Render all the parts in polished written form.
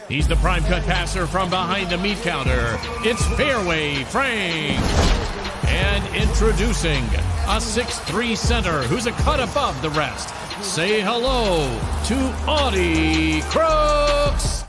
He's the prime cut passer from behind the meat counter. It's Fareway Frank. And introducing a 6'3" center who's a cut above the rest. Say hello to Audie Crooks.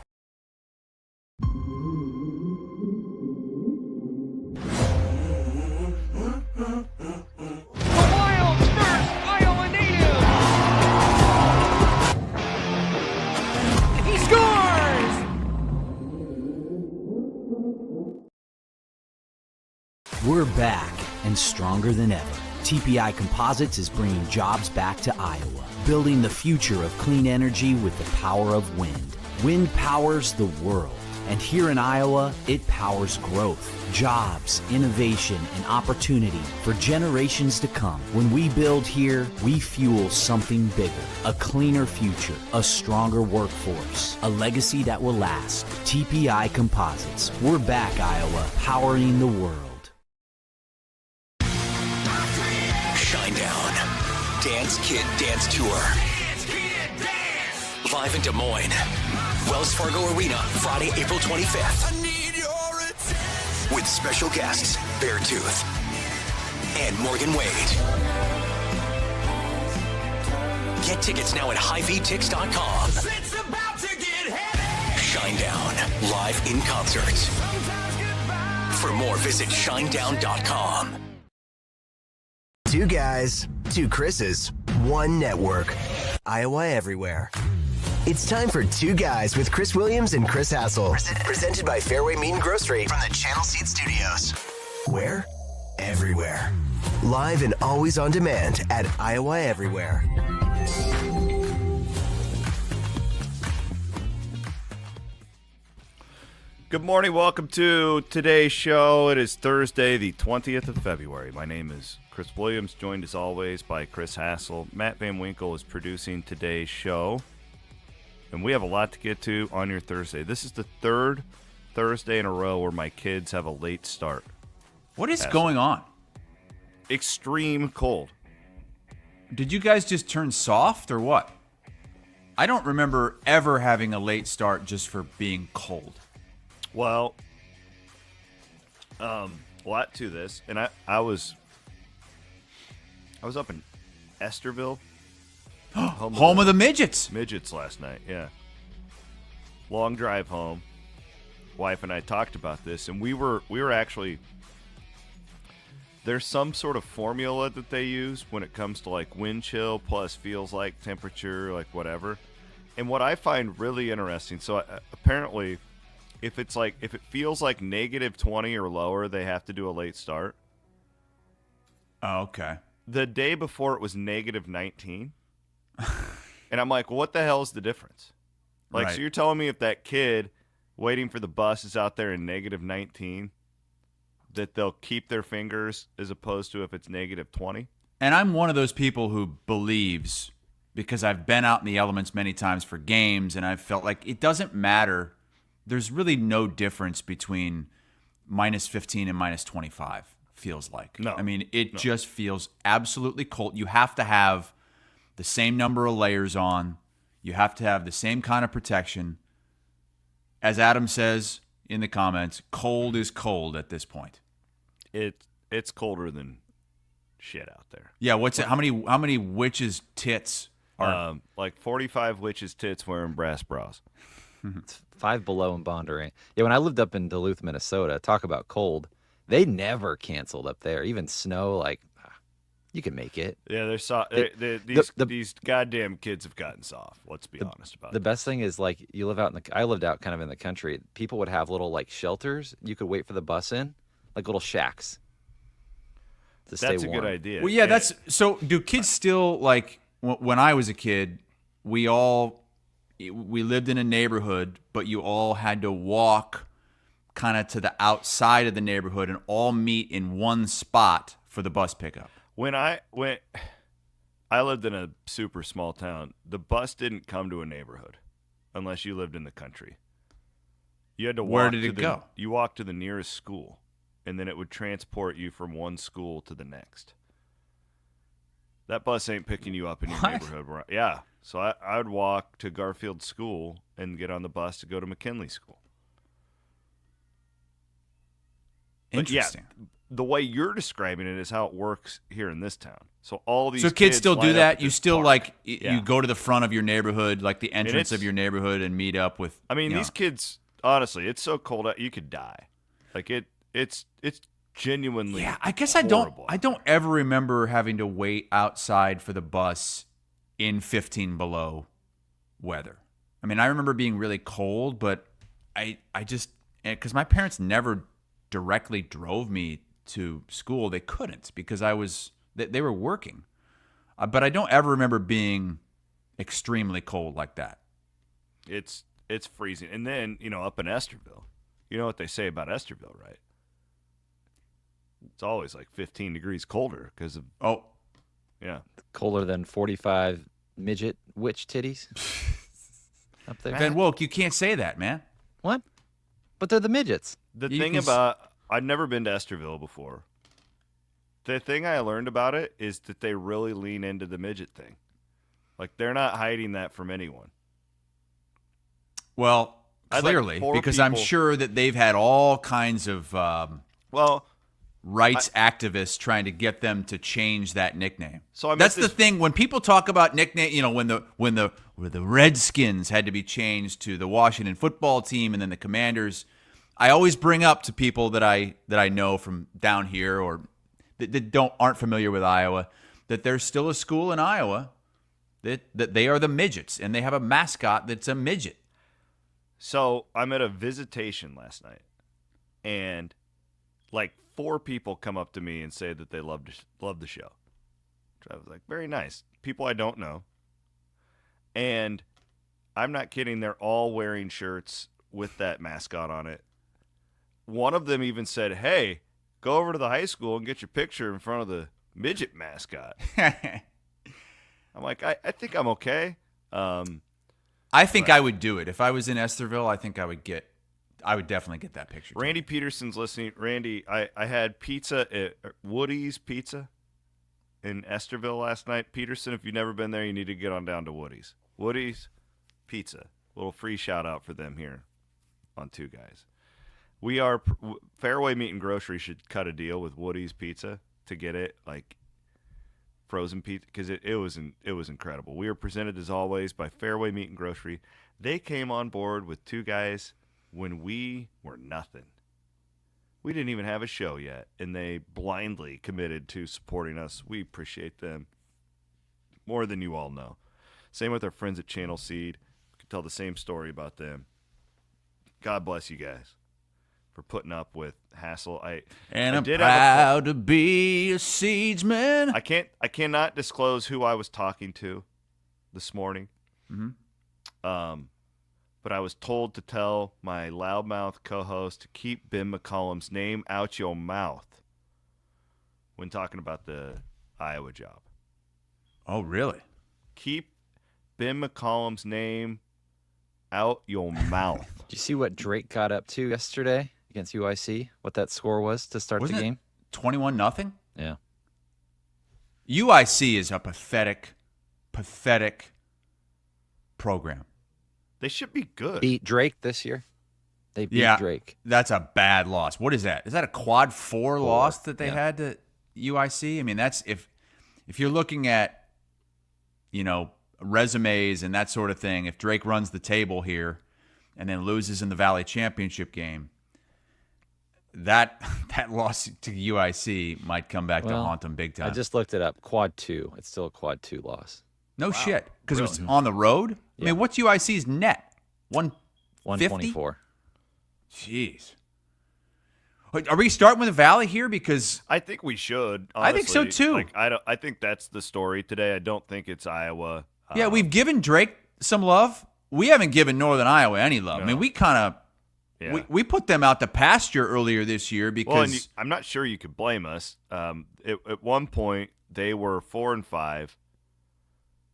We're back and stronger than ever. TPI Composites is bringing jobs back to Iowa, building the future of clean energy with the power of wind. Wind powers the world, and here in Iowa, it powers growth, jobs, innovation, and opportunity for generations to come. When we build here, we fuel something bigger, a cleaner future, a stronger workforce, a legacy that will last. TPI Composites. We're back, Iowa, powering the world. Shinedown, Dance Kid Dance Tour. Live in Des Moines, Wells Fargo Arena, Friday, April 25th. With special guests, Beartooth and Morgan Wade. Get tickets now at HiVTix.com. Shinedown, live in concert. For more, visit shinedown.com. Two guys, two Chris's, one network. Iowa everywhere. It's time for Two Guys with Chris Williams and Chris Hassel. Presented by Fareway Meat and Grocery from the Channel Seed Studios. Where? Everywhere. Live and always on demand at Iowa Everywhere. Good morning. Welcome to today's show. It is Thursday, the 20th of February. My name is Chris Williams, joined as always by Chris Hassel. Matt Van Winkle is producing today's show, and we have a lot to get to on your Thursday. This is the third Thursday in a row where my kids have a late start. What is going on? Extreme cold. Did you guys just turn soft or what? I don't remember ever having a late start just for being cold. Well, a lot to this, and I was up in Esterville, home of the midgets last night. Yeah, long drive home. Wife and I talked about this, and we were actually. There's some sort of formula that they use when it comes to like wind chill plus feels like temperature, like whatever. And what I find really interesting, so apparently. If it feels like -20 or lower, they have to do a late start. Oh, okay. The day before it was -19. And I'm like, what the hell is the difference? Like, Right. So you're telling me if that kid waiting for the bus is out there in -19, that they'll keep their fingers as opposed to if it's -20? And I'm one of those people who believes, because I've been out in the elements many times for games, and I've felt like it doesn't matter. There's really no difference between -15 and -25, feels like. No. I mean, it just feels absolutely cold. You have to have the same number of layers on. You have to have the same kind of protection. As Adam says in the comments, cold is cold at this point. It's colder than shit out there. Yeah, what's it? How many witches' tits are like 45 witches' tits wearing brass bras. It's 5 below in Bondurant. Yeah, when I lived up in Duluth, Minnesota, talk about cold. They never canceled up there. Even snow, like, you can make it. Yeah, these goddamn kids have gotten soft. Let's be honest about it. The best thing is, like, you live out I lived out kind of in the country. People would have little, like, shelters you could wait for the bus in, like little shacks to stay warm. That's a good idea. Well, yeah, so do kids still, like, when I was a kid, we lived in a neighborhood, but you all had to walk kind of to the outside of the neighborhood and all meet in one spot for the bus pickup. When I lived in a super small town, the bus didn't come to a neighborhood unless you lived in the country. You had to walk. Where did it go? You walked to the nearest school, and then it would transport you from one school to the next. That bus ain't picking you up in your neighborhood. Yeah. So I would walk to Garfield School and get on the bus to go to McKinley School. Interesting. But yeah, the way you're describing it is how it works here in this town. So all these kids still do line up that. at You this still park. you go to the front of your neighborhood, like the entrance of your neighborhood, and meet up with. I mean, you know. these kids. Honestly, it's so cold out you could die. Like it's genuinely. Yeah, I guess horrible. I don't ever remember having to wait outside for the bus in 15 below weather. I mean, I remember being really cold, but I just because my parents never directly drove me to school. They couldn't because they were working. But I don't ever remember being extremely cold like that. It's freezing. And then, up in Estherville, you know what they say about Estherville, right? It's always like 15 degrees colder because of yeah. Colder than 45 midget witch titties up there. Van Woke, you can't say that, man. What? But they're the midgets. The thing about I've never been to Estherville before. The thing I learned about it is that they really lean into the midget thing. Like they're not hiding that from anyone. Well, I'd like clearly, four because I'm people- sure that they've had all kinds of rights activists trying to get them to change that nickname. So that's the thing when people talk about nickname. When the Redskins had to be changed to the Washington football team and then the Commanders, I always bring up to people that I know from down here or that aren't familiar with Iowa that there's still a school in Iowa that they are the midgets and they have a mascot that's a midget. So I'm at a visitation last night, and like 4 people come up to me and say that they love the show. Which I was like, very nice. People I don't know. And I'm not kidding. They're all wearing shirts with that mascot on it. One of them even said, hey, go over to the high school and get your picture in front of the midget mascot. I'm like, I think I'm okay. I think I would do it. If I was in Estherville, I think I would definitely get that picture. Randy Peterson's listening. Randy, I had pizza at Woody's Pizza in Estherville last night. Peterson, if you've never been there, you need to get on down to Woody's. Woody's Pizza. Little free shout out for them here on Two Guys. We are Fareway Meat and Grocery should cut a deal with Woody's Pizza to get it like frozen pizza because it was incredible. We were presented as always by Fareway Meat and Grocery. They came on board with Two Guys when we were nothing. We didn't even have a show yet, and they blindly committed to supporting us. We appreciate them more than you all know. Same with our friends at Channel Seed. We could tell the same story about them. God bless you guys for putting up with hassle. I'm proud to be a seedsman. I cannot disclose who I was talking to this morning. Mm-hmm. But I was told to tell my loudmouth co-host to keep Ben McCollum's name out your mouth when talking about the Iowa job. Oh, really? Keep Ben McCollum's name out your mouth. Did you see what Drake got up to yesterday against UIC? What that score was to start Wasn't the game? 21-0? Yeah. UIC is a pathetic program. They should be good. Beat Drake this year. They beat Drake. That's a bad loss. What is that? Is that a quad 4 loss that they had to UIC? I mean, that's if you're looking at, resumes and that sort of thing, if Drake runs the table here and then loses in the Valley Championship game, that loss to UIC might come back to haunt them big time. I just looked it up. Quad 2. It's still a quad 2 loss. No shit. Because it was on the road? I mean, what's UIC's net? 124. Jeez. Are we starting with the Valley here? Because I think we should. Honestly. I think so too. I think that's the story today. I don't think it's Iowa. Yeah, we've given Drake some love. We haven't given Northern Iowa any love. No. I mean, we kind of we put them out to pasture earlier this year because I'm not sure you could blame us. At one point they were 4-5.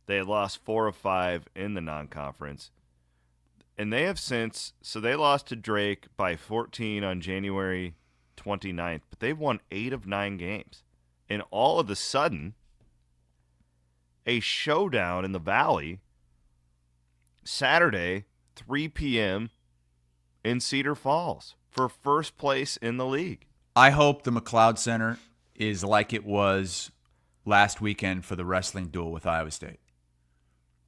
They had lost 4 of 5 in the non-conference. And they have since, so they lost to Drake by 14 on January 29th, but they've won 8 of 9 games. And all of a sudden, a showdown in the Valley Saturday, 3 p.m. in Cedar Falls for first place in the league. I hope the McLeod Center is like it was last weekend for the wrestling duel with Iowa State.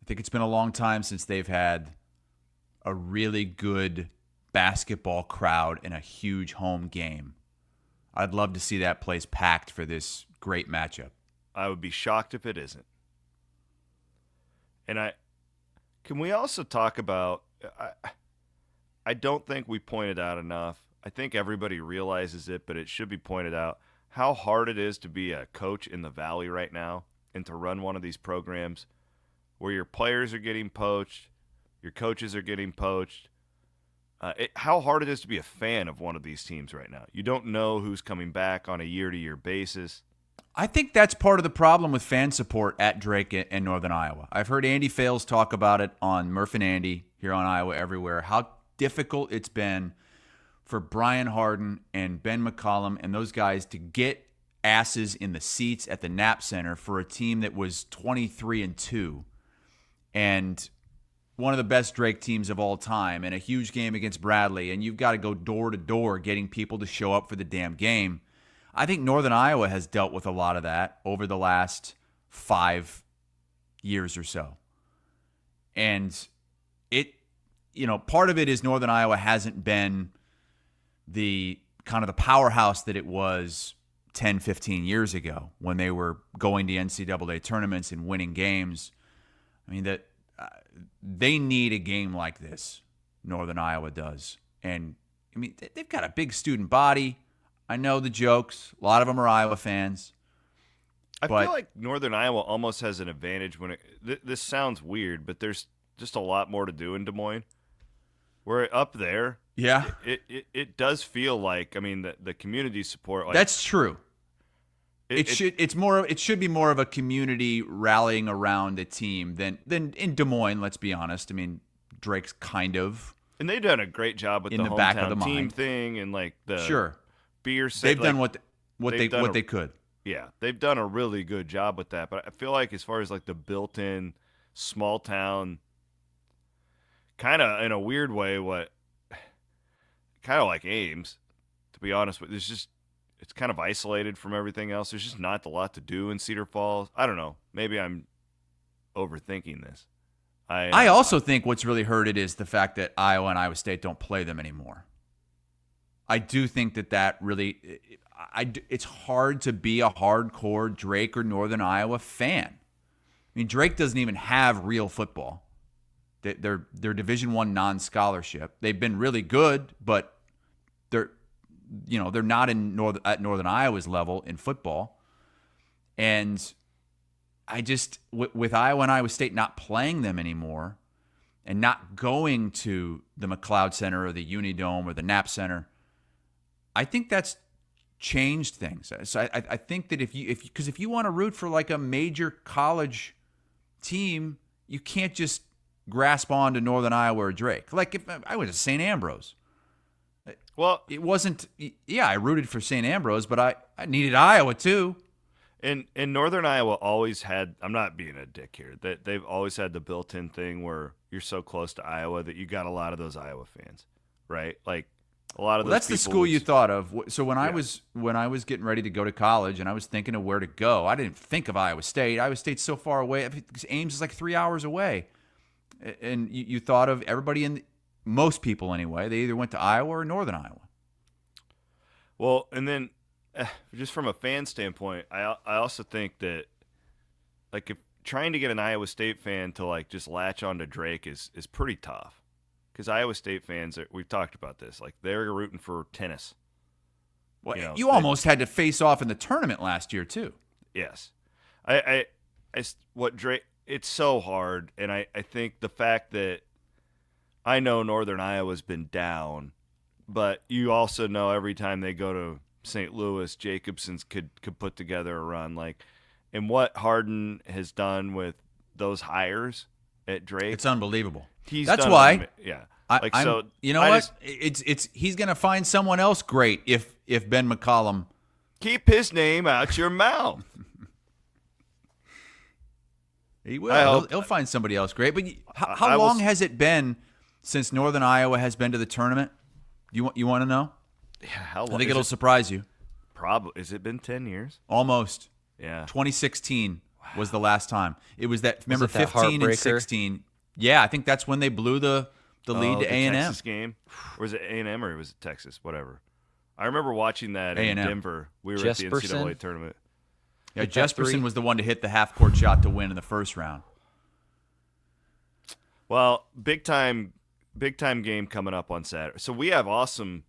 I think it's been a long time since they've had a really good basketball crowd in a huge home game. I'd love to see that place packed for this great matchup. I would be shocked if it isn't. And can we also talk about, I don't think we pointed out enough. I think everybody realizes it, but it should be pointed out how hard it is to be a coach in the Valley right now and to run one of these programs where your players are getting poached, your coaches are getting poached. How hard it is to be a fan of one of these teams right now. You don't know who's coming back on a year-to-year basis. I think that's part of the problem with fan support at Drake and Northern Iowa. I've heard Andy Fales talk about it on Murph and Andy here on Iowa Everywhere, how difficult it's been for Brian Harden and Ben McCollum and those guys to get asses in the seats at the Knapp Center for a team that was 23-2 and one of the best Drake teams of all time and a huge game against Bradley, and you've got to go door to door getting people to show up for the damn game. I think Northern Iowa has dealt with a lot of that over the last 5 years or so. And part of it is Northern Iowa hasn't been the kind of the powerhouse that it was 10, 15 years ago when they were going to NCAA tournaments and winning games. I mean, that they need a game like this, Northern Iowa does. And, I mean, they've got a big student body. I know the jokes. A lot of them are Iowa fans. I feel like Northern Iowa almost has an advantage when this sounds weird, but there's just a lot more to do in Des Moines. Where up there, yeah, it does feel like, I mean, the community support. Like, that's true. It should be more of a community rallying around a team than in Des Moines. Let's be honest. I mean, Drake's kind of, and they've done a great job with in the the back of hometown the team mind thing and like the sure beer. They've done what they could. Yeah, they've done a really good job with that. But I feel like as far as like the built-in small town, kind of in a weird way, kind of like Ames, to be honest with you, it's kind of isolated from everything else. There's just not a lot to do in Cedar Falls. I don't know. Maybe I'm overthinking this. I also think what's really hurt it is the fact that Iowa and Iowa State don't play them anymore. I do think that really it's hard to be a hardcore Drake or Northern Iowa fan. I mean, Drake doesn't even have real football. They're Division I non-scholarship. They've been really good, but they're not at Northern Iowa's level in football. And I just, with Iowa and Iowa State not playing them anymore and not going to the McLeod Center or the Unidome or the Knapp Center, I think that's changed things. So I think that if you want to root for like a major college team, you can't just grasp on to Northern Iowa or Drake. Like if I was at St. Ambrose. Well, it wasn't. Yeah, I rooted for St. Ambrose, but I needed Iowa too. And Northern Iowa always had. I'm not being a dick here. That they've always had the built-in thing where you're so close to Iowa that you got a lot of those Iowa fans, right? Like a lot of those. That's the school you thought of. So when I was getting ready to go to college and I was thinking of where to go, I didn't think of Iowa State. Iowa State's so far away. Ames is like 3 hours away, and you thought of everybody most people anyway. They either went to Iowa or Northern Iowa. Well, and then just from a fan standpoint, I also think that like if trying to get an Iowa State fan to like just latch on to Drake is pretty tough. Because Iowa State fans, we've talked about this, like they're rooting for tennis. Well, you almost had to face off in the tournament last year too. Yes, what Drake. It's so hard, and I think the fact that I know Northern Iowa's been down, but you also know every time they go to St. Louis, Jacobson's could put together a run. Like, and what Harden has done with those hires at Drake, it's unbelievable. That's why, yeah. You know what? It's he's gonna find someone else great if Ben McCollum. Keep his name out your mouth. He will. He'll find somebody else great. But how long has it been since Northern Iowa has been to the tournament? You want to know? Yeah, how long? I think it'll surprise you. Probably. Has it been 10 years? Almost. Yeah. 2016 was the last time. It was that. Remember, it that 15 and heartbreaker? 16. Yeah, I think that's when they blew the lead to A&M. Texas game, or was it A&M or was it Texas? Whatever. I remember watching that in A&M. Denver. We were at the Jesperson? NCAA tournament. Yeah, Hit that three. Jesperson was the one to hit the half-court shot to win in the first round. Well, big time game coming up on Saturday. So we have awesome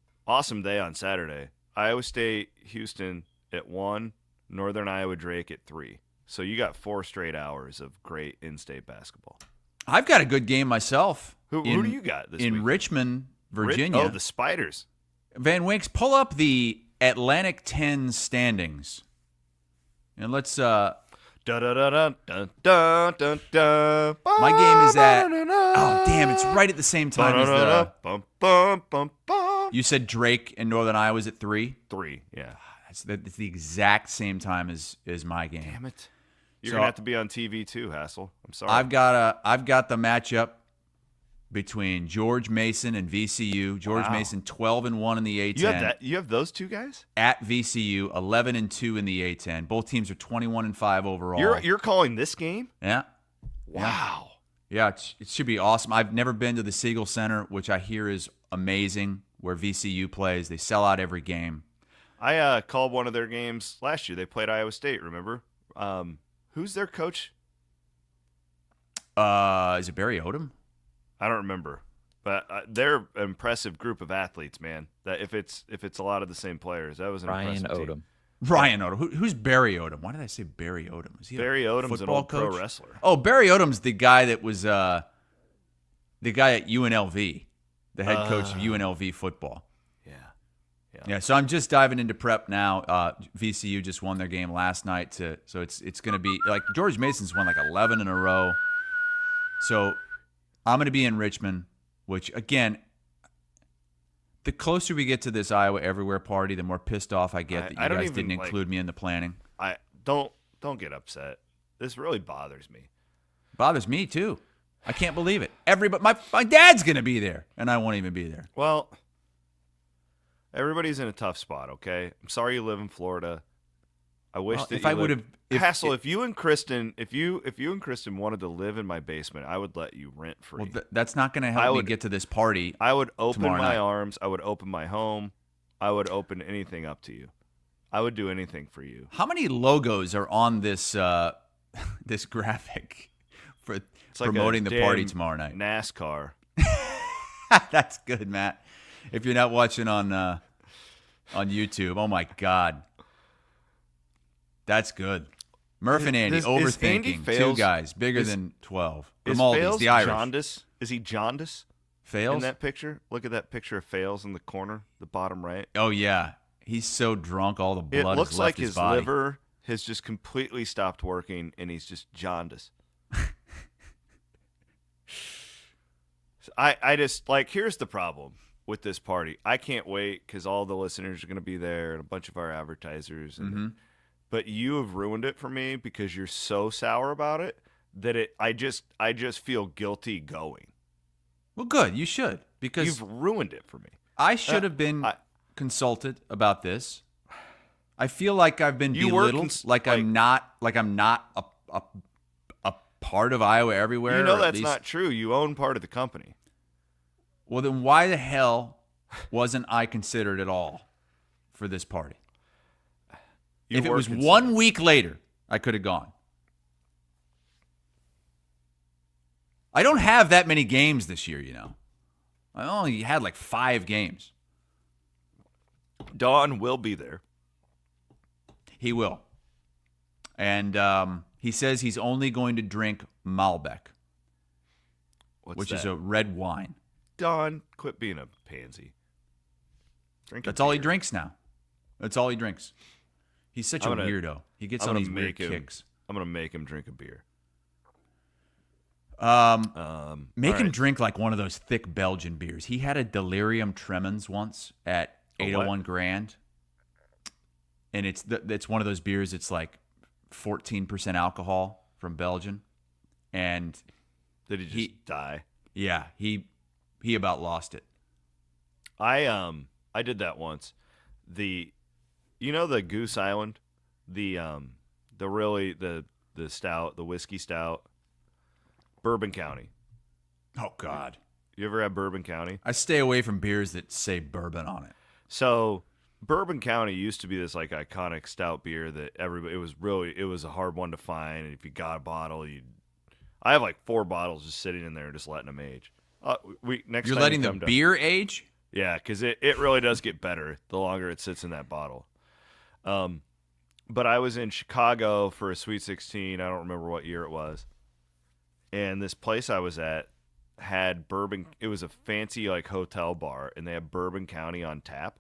day on Saturday. Iowa State, Houston at 1, Northern Iowa Drake at 3. So you got 4 straight hours of great in-state basketball. I've got a good game myself. Who do you got this in week? Richmond, Virginia? Oh, the Spiders. Van Winks, pull up the Atlantic 10 standings, and let's. Dun, dun, dun, dun, dun, dun, dun. My game is at. Oh, damn! It's right at the same time as the. Bum, bum, bum, bum. You said Drake and Northern Iowa's at 3. 3, yeah. It's the exact same time as my game. Damn it. You're So- going to have to be on TV too, Hassel. I'm sorry. I've got the matchup between George Mason and VCU. George Wow. Mason 12-1 in the A10. You have that? You have those two guys? At VCU 11-2 in the A10. Both teams are 21-5 overall. You're calling this game? Yeah. Wow. Yeah, it should be awesome. I've never been to the Siegel Center, which I hear is amazing, where VCU plays. They sell out every game. I called one of their games last year. They played Iowa State, remember? Who's their coach? Is it Barry Odom? I don't remember. But they're an impressive group of athletes, man. That if it's a lot of the same players, that was an Ryan impressive Odom. team. Ryan Odom. Who's Barry Odom? Why did I say Barry Odom? Is he Barry a Odom's an football old coach? pro wrestler. Oh, Barry Odom's the guy that was the guy at UNLV, the head coach of UNLV football. Yeah, so I'm just diving into prep now. VCU just won their game last night, so it's going to be like George Mason's won like 11 in a row. So I'm going to be in Richmond, which again, the closer we get to this Iowa Everywhere party, the more pissed off I get that you guys didn't include me in the planning. I don't get upset. This really bothers me. Bothers me too. I can't believe it. Everybody, my dad's going to be there, and I won't even be there. Well, everybody's in a tough spot, okay? I'm sorry you live in Florida. I wish Well, that if you I would lived- have Hassel, if you and Kristen wanted to live in my basement, I would let you rent free. Well, that's not going to help me get to this party. I would open tomorrow my night. arms. I would open my home. I would open anything up to you. I would do anything for you. How many logos are on this this graphic for It's like promoting a the party damn tomorrow night? NASCAR. That's good, Matt. If you're not watching on YouTube, oh my God, that's good. Murph and Andy Is Andy overthinking. Fales- Two guys bigger is- than 12. Is Grimaldi's Fales the Irish. jaundice? Is he jaundice Fales? in that picture? Look at that picture of Fales in the corner, the bottom right. Oh yeah, he's so drunk, all the It blood looks has like left his his body. liver has just completely stopped working, and he's just jaundice. So I just like, here's the problem with this party. I can't wait because all the listeners are going to be there and a bunch of our advertisers. And but you have ruined it for me because you're so sour about it that I just feel guilty going. Well, good. You should, because You've ruined it for me. I should have been consulted about this. I feel like I've been You were belittled, I'm not a part of Iowa Everywhere. You know or at that's least- not true. You own part of the company. Well, then why the hell wasn't I considered at all for this party? You If it were was considered. 1 week later, I could have gone. I don't have that many games this year, you know. I only had like 5 games. Dawn will be there. He will. And he says he's only going to drink Malbec, which is a red wine. Dawn, quit being a pansy. Drink a That's all he beer. drinks now. That's all he drinks. He's such a I'm gonna- weirdo. He gets I'm on gonna these weird make him- kicks. I'm gonna make him drink a beer. Make all him right. drink like one of those thick Belgian beers. He had a Delirium Tremens once at A what? 801 Grand, and it's one of those beers. It's like 14% alcohol from Belgium. and Did he just die? Yeah, he about lost it. I did that once. The Goose Island, the stout, the whiskey stout, Bourbon County. Oh God. You ever had Bourbon County? I stay away from beers that say bourbon on it. So Bourbon County used to be this like iconic stout beer that it was a hard one to find, and if you got a bottle, I have like 4 bottles just sitting in there just letting them age. You're letting the beer age? Yeah, because it really does get better the longer it sits in that bottle. But I was in Chicago for a Sweet 16. I don't remember what year it was. And this place I was at had bourbon. It was a fancy like hotel bar, and they had Bourbon County on tap.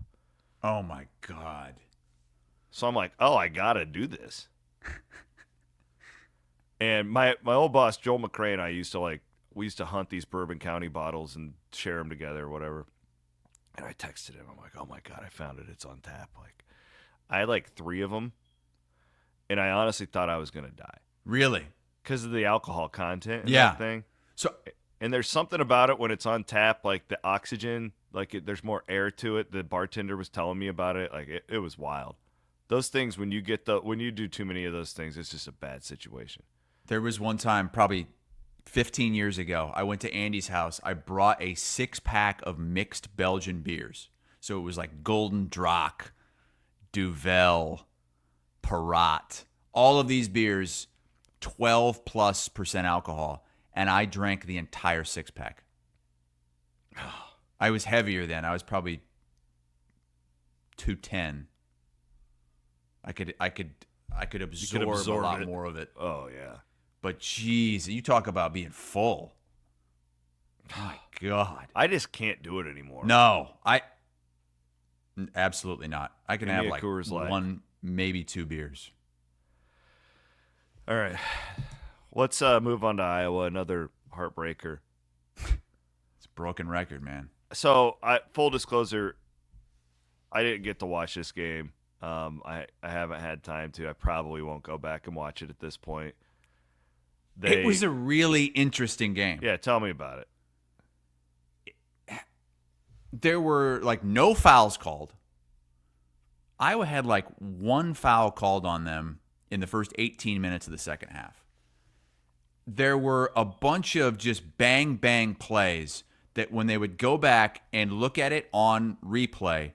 Oh my God. So I'm like, oh, I got to do this. And my old boss, Joel McRae, and I we used to hunt these Bourbon County bottles and share them together or whatever. And I texted him. I'm like, oh my God, I found it. It's on tap. Like, I had like 3 of them, and I honestly thought I was going to die. Really? Because of the alcohol content in Yeah. that thing. So, and there's something about it when it's on tap, like the oxygen, there's more air to it. The bartender was telling me about it. Like, it was wild. Those things, when you do too many of those things, it's just a bad situation. there was one time, probably 15 years ago, I went to Andy's house. I brought a 6-pack of mixed Belgian beers. So it was like Golden Draak, Duvel, Parat, all of these beers, 12+% alcohol, and I drank the entire 6-pack. I was heavier then. I was probably 210. I could absorb a lot more of it. Oh yeah. But geez, you talk about being full. My God. I just can't do it anymore. No, absolutely not. I can Give me have a like Coors Light. 1, maybe 2 beers. All right. Let's move on to Iowa, another heartbreaker. It's a broken record, man. So, full disclosure, I didn't get to watch this game. I haven't had time to. I probably won't go back and watch it at this point. It was a really interesting game. Yeah, tell me about it. There were like no fouls called. Iowa had like 1 foul called on them in the first 18 minutes of the second half. There were a bunch of just bang, bang plays that when they would go back and look at it on replay,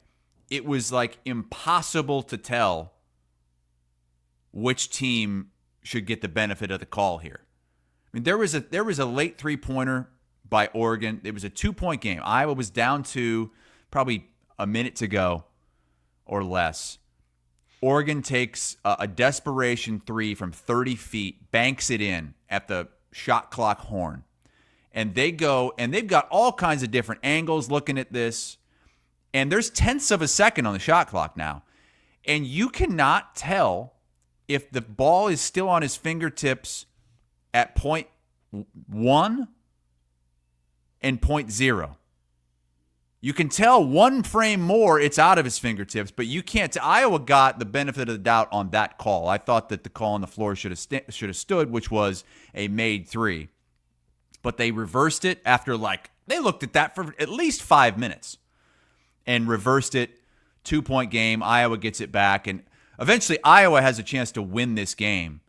it was like impossible to tell which team should get the benefit of the call here. I mean, there was a late 3-pointer by Oregon. It was a 2-point game. Iowa was down to probably a minute to go or less. Oregon takes a desperation 3 from 30 feet, banks it in at the shot clock horn. And they go, and they've got all kinds of different angles looking at this. And there's tenths of a second on the shot clock now. And you cannot tell if the ball is still on his fingertips at point 1 and point 0. You can tell 1 frame more, it's out of his fingertips, but you can't. Iowa got the benefit of the doubt on that call. I thought that the call on the floor should have stood, which was a made 3. But they reversed it after they looked at that for at least 5 minutes and reversed it. 2-point game. Iowa gets it back, and eventually Iowa has a chance to win this game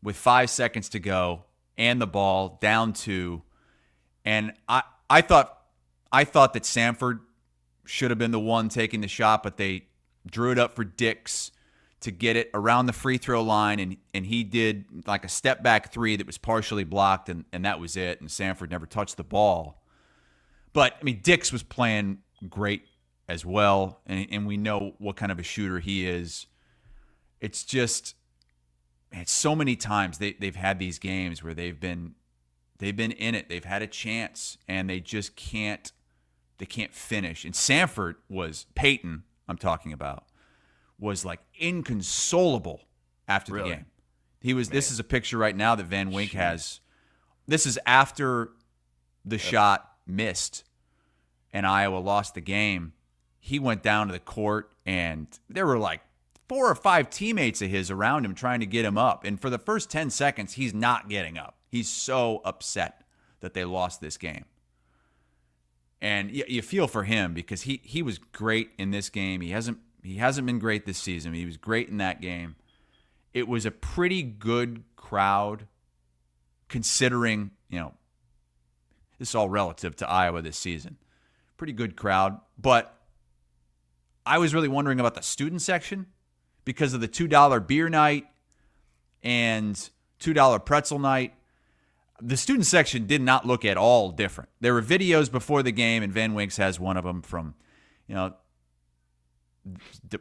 with 5 seconds to go and the ball down 2. And I thought that Samford should have been the one taking the shot, but they drew it up for Dix to get it around the free throw line, and he did like a step back 3 that was partially blocked, and that was it. And Samford never touched the ball. But I mean, Dix was playing great as well, and we know what kind of a shooter he is. It's just, man, so many times they've had these games where they've been in it, they've had a chance, and they just can't finish. And Peyton, I'm talking about, was like inconsolable after the game. This is a picture right now that Van Wink has. This is after the shot missed and Iowa lost the game. He went down to the court, and there were like 4 or 5 teammates of his around him trying to get him up. And for the first 10 seconds, he's not getting up. He's so upset that they lost this game. And you feel for him because he was great in this game. He hasn't been great this season. He was great in that game. It was a pretty good crowd considering, this is all relative to Iowa this season. Pretty good crowd. But I was really wondering about the student section because of the $2 beer night and $2 pretzel night. The student section did not look at all different. There were videos before the game, and Van Winks has one of them from, the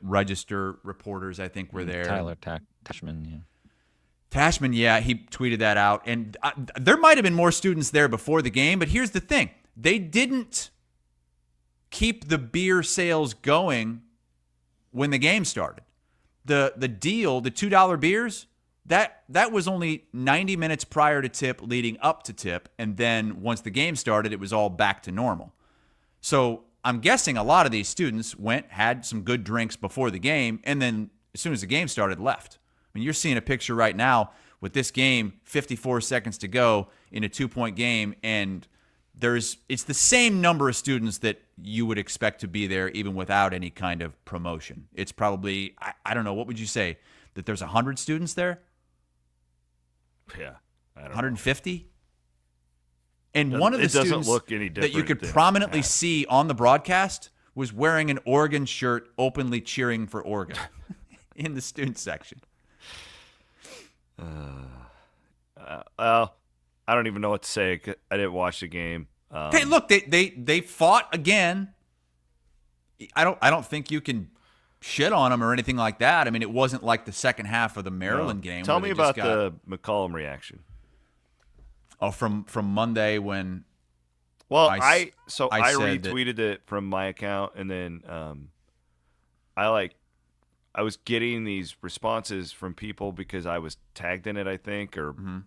Register reporters, I think, were there. Tyler Tashman, yeah. Tashman, yeah, he tweeted that out. And there might have been more students there before the game, but here's the thing. They didn't keep the beer sales going when the game started. The deal, the $2 beers, that was only 90 minutes prior to tip, leading up to tip, and then once the game started, it was all back to normal. So I'm guessing a lot of these students had some good drinks before the game, and then as soon as the game started, left. I mean, you're seeing a picture right now with this game, 54 seconds to go in a 2-point game, and it's the same number of students that you would expect to be there even without any kind of promotion. It's probably, I don't know, what would you say, that there's 100 students there? Yeah, I don't 150? know. And one of the students look any that you could than prominently that. see on the broadcast was wearing an Oregon shirt, openly cheering for Oregon in the student section. Well, I don't even know what to say. I didn't watch the game. Hey, look, they fought again. I don't think you can shit on them or anything like that. I mean, it wasn't like the second half of the Maryland game. Tell where me they just about the McCollum reaction. Oh, from Monday when. Well, I I retweeted it from my account, and then I was getting these responses from people because I was tagged in it, I think, and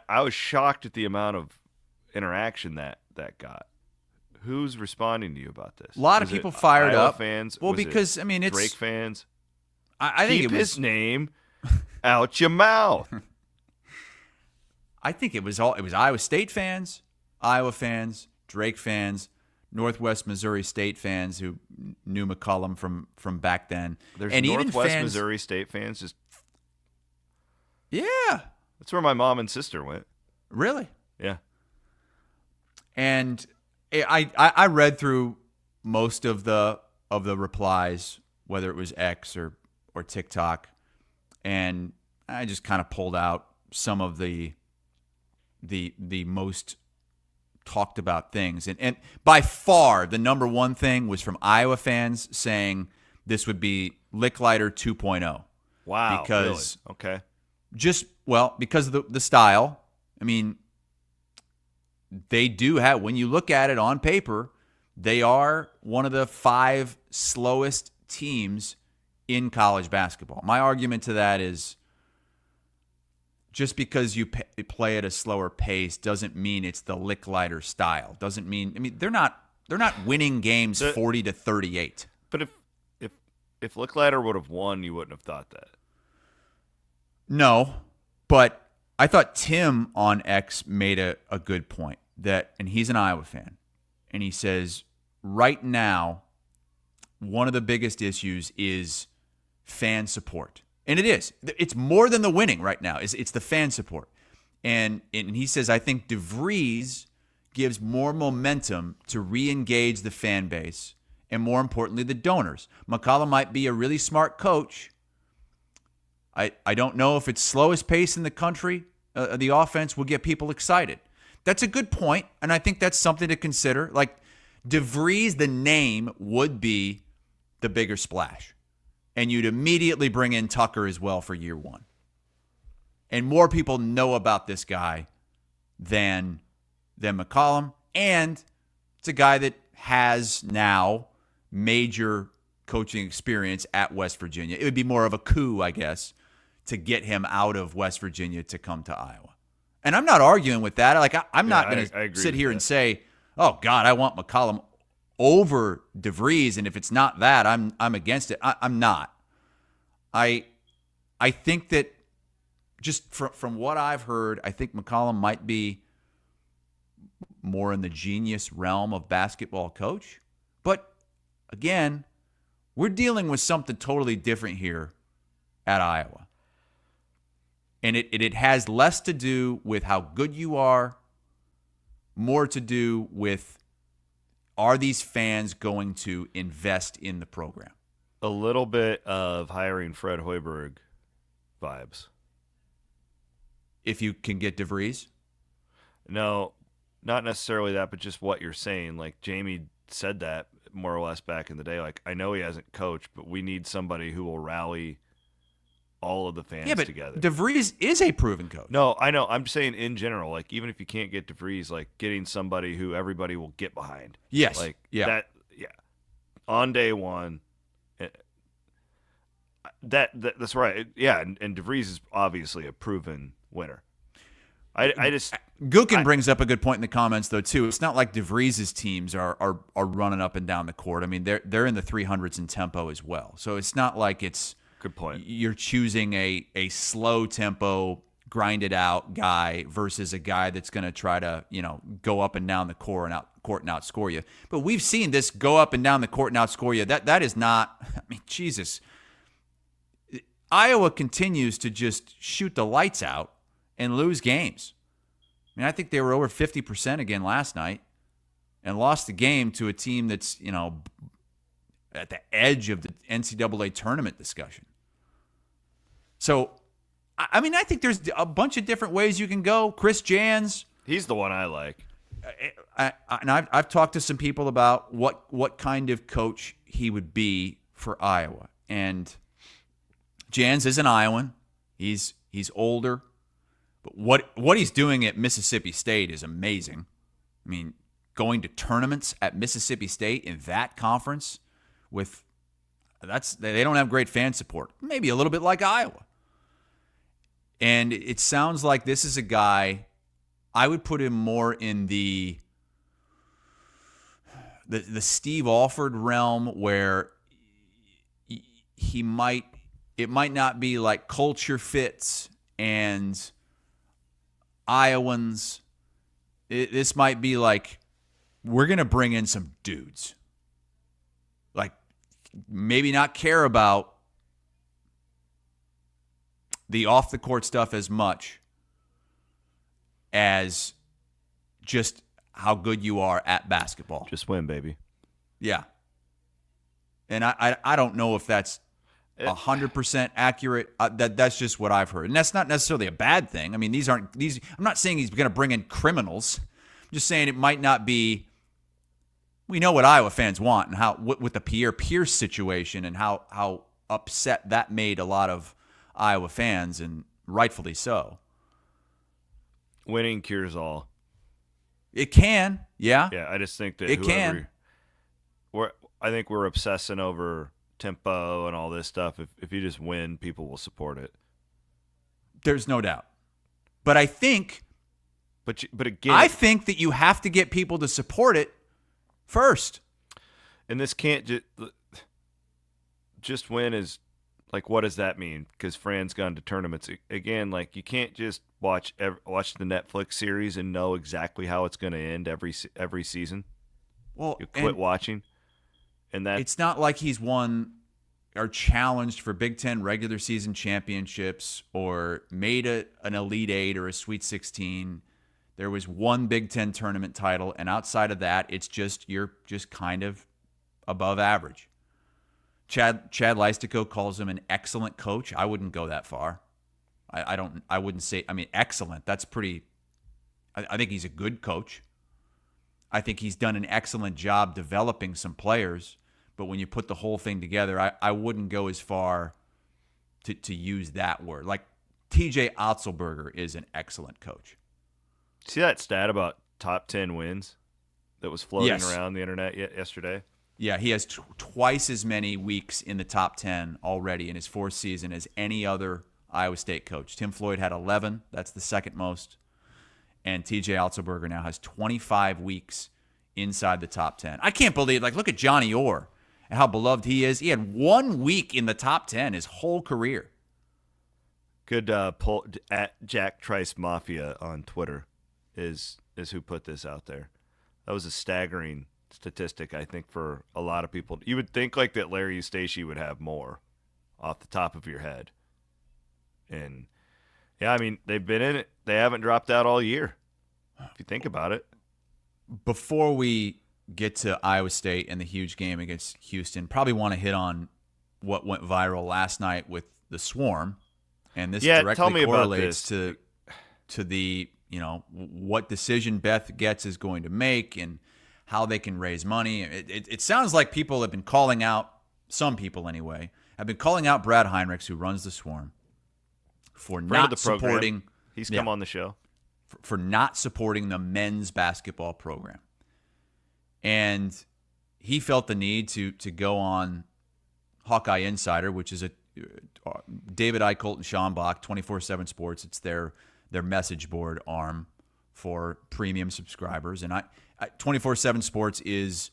I was shocked at the amount of interaction that got. Who's responding to you about this? A lot of people fired Iowa up. Fans? Well, Was because it I mean, it's Drake fans. I think Keep it was his name out your mouth. I think it was Iowa State fans, Iowa fans, Drake fans, Northwest Missouri State fans who knew McCollum from back then. There's and Northwest even fans, Missouri State fans. Just yeah, that's where my mom and sister went. really. Yeah. And I read through most of the replies, whether it was X or TikTok, and I just kind of pulled out some of the most talked about things. And by far, the number one thing was from Iowa fans saying this would be Lickliter 2.0. Wow. Because really? Okay. Because of the style. I mean, they do have, when you look at it on paper, they are one of the 5 slowest teams in college basketball. My argument to that is just because you play at a slower pace doesn't mean it's the Lickliter style. Doesn't mean, I mean, they're not winning games 40-38. But if Lickliter would have won, you wouldn't have thought that. No, but I thought Tim on X made a good point and he's an Iowa fan, and he says right now one of the biggest issues is fan support, and it is. It's more than the winning right now. It's the fan support, and he says I think DeVries gives more momentum to re-engage the fan base, and more importantly the donors. McCollum might be a really smart coach. I don't know if it's slowest pace in the country. The offense will get people excited. That's a good point, and I think that's something to consider. Like, DeVries, the name, would be the bigger splash. And you'd immediately bring in Tucker as well for year one. And more people know about this guy than McCollum. And it's a guy that has now major coaching experience at West Virginia. It would be more of a coup, I guess, to get him out of West Virginia to come to Iowa. And I'm not arguing with that. Like, I'm not going to sit here and say, oh, God, I want McCollum over DeVries, and if it's not that, I'm against it. I'm not. I think that just from what I've heard, I think McCollum might be more in the genius realm of basketball coach. But again, we're dealing with something totally different here at Iowa. And it has less to do with how good you are, more to do with, are these fans going to invest in the program? A little bit of hiring Fred Hoiberg vibes. If you can get DeVries? No, not necessarily that, but just what you're saying. Like, Jamie said that more or less back in the day. Like, I know he hasn't coached, but we need somebody who will rally all of the fans together. DeVries is a proven coach. No, I know. I'm saying in general, like, even if you can't get DeVries, like, getting somebody who everybody will get behind. Yes. Like, yeah. On day one. That's right. Yeah, and DeVries is obviously a proven winner. Gilkin brings up a good point in the comments, though, too. It's not like DeVries' teams are running up and down the court. I mean, they're in the 300s in tempo as well. So it's not like it's good point. You're choosing a slow tempo, grinded out guy versus a guy that's going to try to go up and down the court and outscore you. But we've seen this go up and down the court and outscore you. That is not. I mean, Jesus. Iowa continues to just shoot the lights out and lose games. I mean, I think they were over 50% again last night and lost the game to a team that's, at the edge of the NCAA tournament discussion. So, I mean, I think there's a bunch of different ways you can go. Chris Jans. He's the one I like. And I've talked to some people about what kind of coach he would be for Iowa. And Jans is an Iowan. He's older. But what he's doing at Mississippi State is amazing. I mean, going to tournaments at Mississippi State in that conference they don't have great fan support. Maybe a little bit like Iowa. And it sounds like this is a guy, I would put him more in the Steve Alford realm, where it might not be like culture fits and Iowans. This might be like, we're going to bring in some dudes. Like, maybe not care about the off-the-court stuff as much as just how good you are at basketball. Just win, baby. Yeah. And I don't know if that's 100% accurate. That's just what I've heard. And that's not necessarily a bad thing. I mean, I'm not saying he's going to bring in criminals. I'm just saying it might not be. We know what Iowa fans want and how with the Pierre Pierce situation and how upset that made a lot of Iowa fans, and rightfully so. Winning cures all. It can, yeah. Yeah, I just think that it can. I think we're obsessing over tempo and all this stuff. If you just win, people will support it. There's no doubt. But I think, but again, I think that you have to get people to support it first. And this can't just win is like, what does that mean? Because Fran's gone to tournaments again. Like, you can't just watch the Netflix series and know exactly how it's going to end every season. Well, you quit watching, and that it's not like he's won or challenged for Big Ten regular season championships or made an Elite Eight or a Sweet 16. There was one Big Ten tournament title, and outside of that, you're just kind of above average. Chad 𝗀𝗃𝗍 calls him an excellent coach. I wouldn't go that far. I wouldn't say. I mean, excellent. That's pretty. I think he's a good coach. I think he's done an excellent job developing some players. But when you put the whole thing together, I wouldn't go as far to use that word. Like, TJ Otzelberger is an excellent coach. See that stat about top 10 wins that was floating around the internet yesterday? Yeah, he has twice as many weeks in the top 10 already in his fourth season as any other Iowa State coach. Tim Floyd had 11. That's the second most. And TJ Otzelberger now has 25 weeks inside the top 10. I can't believe, look at Johnny Orr and how beloved he is. He had 1 week in the top 10 his whole career. Good pull at Jack Trice Mafia on Twitter is who put this out there. That was a staggering statistic, I think, for a lot of people. You would think like that Larry 𝗙cie would have more off the top of your head. And yeah, I mean, they've been in it. They haven't dropped out all year. If you think about it. Before we get to Iowa State and the huge game against Houston, probably want to hit on what went viral last night with the Swarm. And this directly correlates to the, what decision Beth Goetz is going to make and how they can raise money. It sounds like people have been calling out, some people anyway, have been calling out Brad Heinrichs, who runs the Swarm, for not supporting. He's come on the show. For not supporting the men's basketball program. And he felt the need to go on Hawkeye Insider, which is a David Eichholt and Sean Bach, 24/7 Sports. It's their message board arm for premium subscribers. And 24/7 Sports is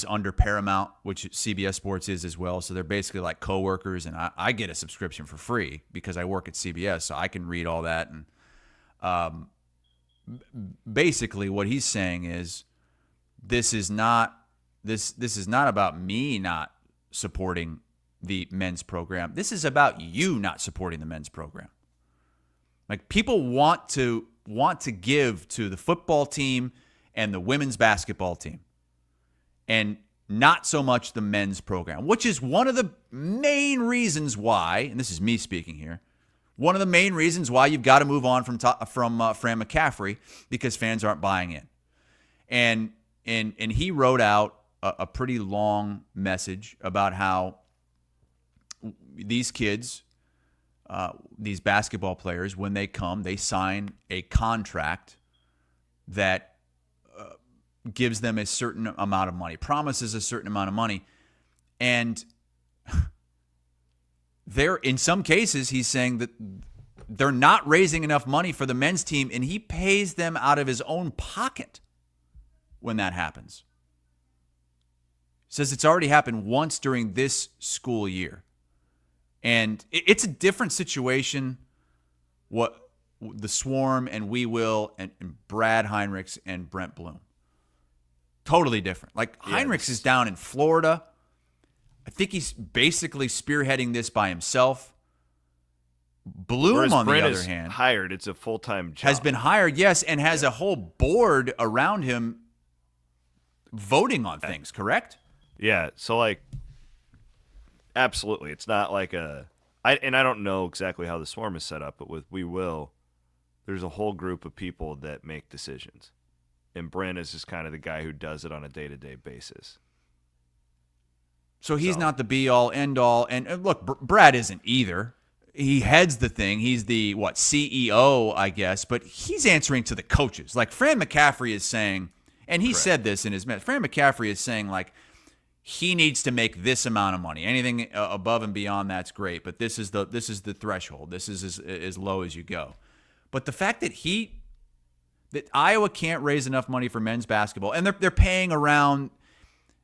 under Paramount, which CBS Sports is as well. So they're basically like coworkers, and I get a subscription for free because I work at CBS, so I can read all that. And basically, what he's saying is this is not about me not supporting the men's program. This is about you not supporting the men's program. Like, people want to give to the football team and the women's basketball team, and not so much the men's program, which is one of the main reasons why, and this is me speaking here, one of the main reasons why you've got to move on from Fran McCaffrey, because fans aren't buying in. And he wrote out a pretty long message about how these kids, these basketball players, when they come, they sign a contract that gives them a certain amount of money, promises a certain amount of money. And in some cases, he's saying that they're not raising enough money for the men's team, and he pays them out of his own pocket when that happens. Says it's already happened once during this school year. And it's a different situation, what the Swarm and We Will and Brad Heinrichs and Brent Bloom. Totally different. Like, Heinrichs is down in Florida. I think he's basically spearheading this by himself. Bloom, whereas on Brent the other is hand, hired. It's a full-time job. has been hired, yes, and has a whole board around him voting on things, correct? Yeah, so, like, absolutely. It's not like I don't know exactly how the Swarm is set up, but with We Will, there's a whole group of people that make decisions. And Brent is just kind of the guy who does it on a day-to-day basis. So he's not the be-all, end-all. And look, Brad isn't either. He heads the thing. He's the, CEO, I guess. But he's answering to the coaches. Like, Fran McCaffrey is saying, and he said this in his message, Fran McCaffrey is saying, like, he needs to make this amount of money. Anything above and beyond that's great, but this is the threshold. This is as low as you go. But the fact that Iowa can't raise enough money for men's basketball, and they're paying around,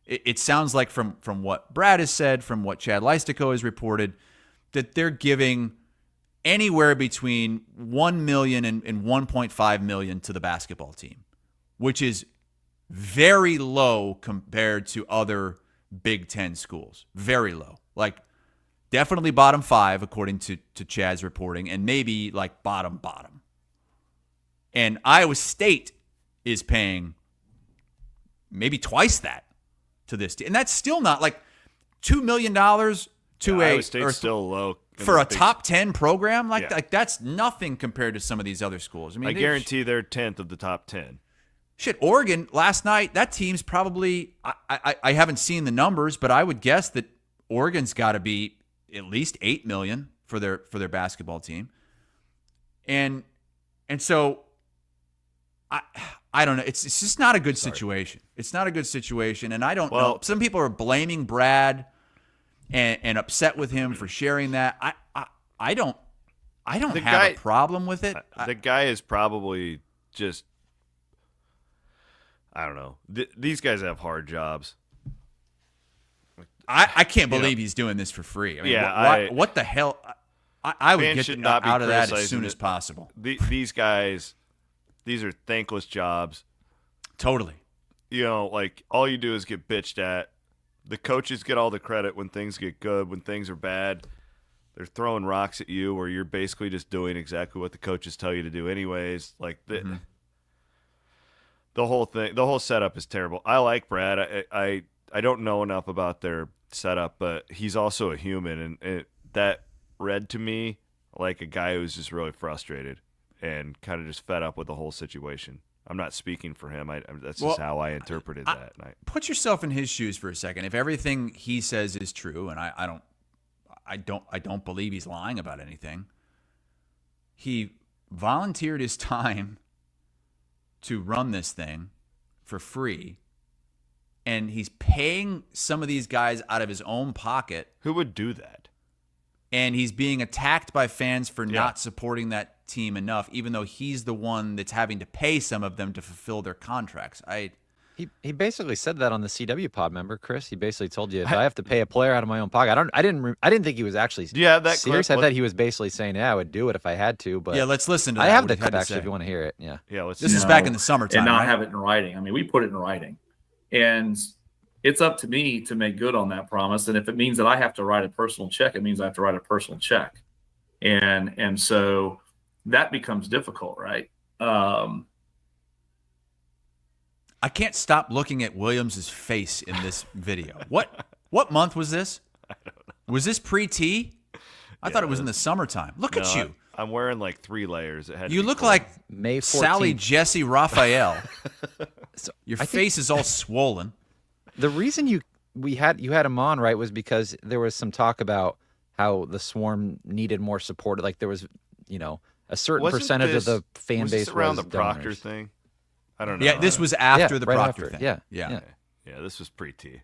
it sounds like from what Brad has said, from what 𝗙liche has reported, that they're giving anywhere between $1 million and $1.5 million to the basketball team, which is very low compared to other Big Ten schools. Very low. Like, definitely bottom 5, according to Chad's reporting, and maybe like bottom. And Iowa State is paying maybe twice that to this team. And that's still not like $2 million to Iowa State's still low for a top 10 program. Like that's nothing compared to some of these other schools. I mean, I guarantee they're 10th of the top 10. Shit, Oregon last night, that team's probably, I haven't seen the numbers, but I would guess that Oregon's got to be at least $8 million for their basketball team. And so I don't know. It's just not a good situation. It's not a good situation, and I don't know. Some people are blaming Brad and upset with him for sharing that. I don't have a problem with it. The guy is probably just, I don't know. These guys have hard jobs. I can't believe he's doing this for free. I mean, what the hell? I would Fans get should not be out of that as criticizing soon as possible. These guys, these are thankless jobs. Totally. You know, like, all you do is get bitched at. The coaches get all the credit when things get good. When things are bad, they're throwing rocks at you, where you're basically just doing exactly what the coaches tell you to do anyways. Like, the whole thing, the whole setup is terrible. I like Brad. I don't know enough about their setup, but he's also a human, and that read to me like a guy who's just really frustrated and kind of just fed up with the whole situation. I'm not speaking for him. That's just how I interpreted that. Put yourself in his shoes for a second. If everything he says is true, and I don't believe he's lying about anything. He volunteered his time to run this thing for free, and he's paying some of these guys out of his own pocket. Who would do that? And he's being attacked by fans for not supporting that team enough, even though he's the one that's having to pay some of them to fulfill their contracts. He basically said that on the CW pod, remember, Chris? He basically told you, if I have to pay a player out of my own pocket, I didn't think he was actually serious. I thought he was basically saying, yeah, I would do it if I had to. But let's listen to that. I have the clip actually if you want to hear it. Yeah. This is back in the summertime, and not right? have it in writing. I mean, we put it in writing, and it's up to me to make good on that promise. And if it means that I have to write a personal check, it means I have to write a personal check, and so that becomes difficult, right? I can't stop looking at Williams' face in this video. What month was this? I don't know. Was this pre-T? I thought it was in the summertime. Look at you. I'm wearing like 3 layers. You look like May 14th. Sally Jesse Raphael. Your face is all swollen. The reason you had him on, right, was because there was some talk about how the Swarm needed more support. Like there was, a certain percentage of the fan base was around was the Proctor donors. thing. I don't know. Yeah, this was after the right Proctor after. thing. Yeah. Yeah, this was pre-T.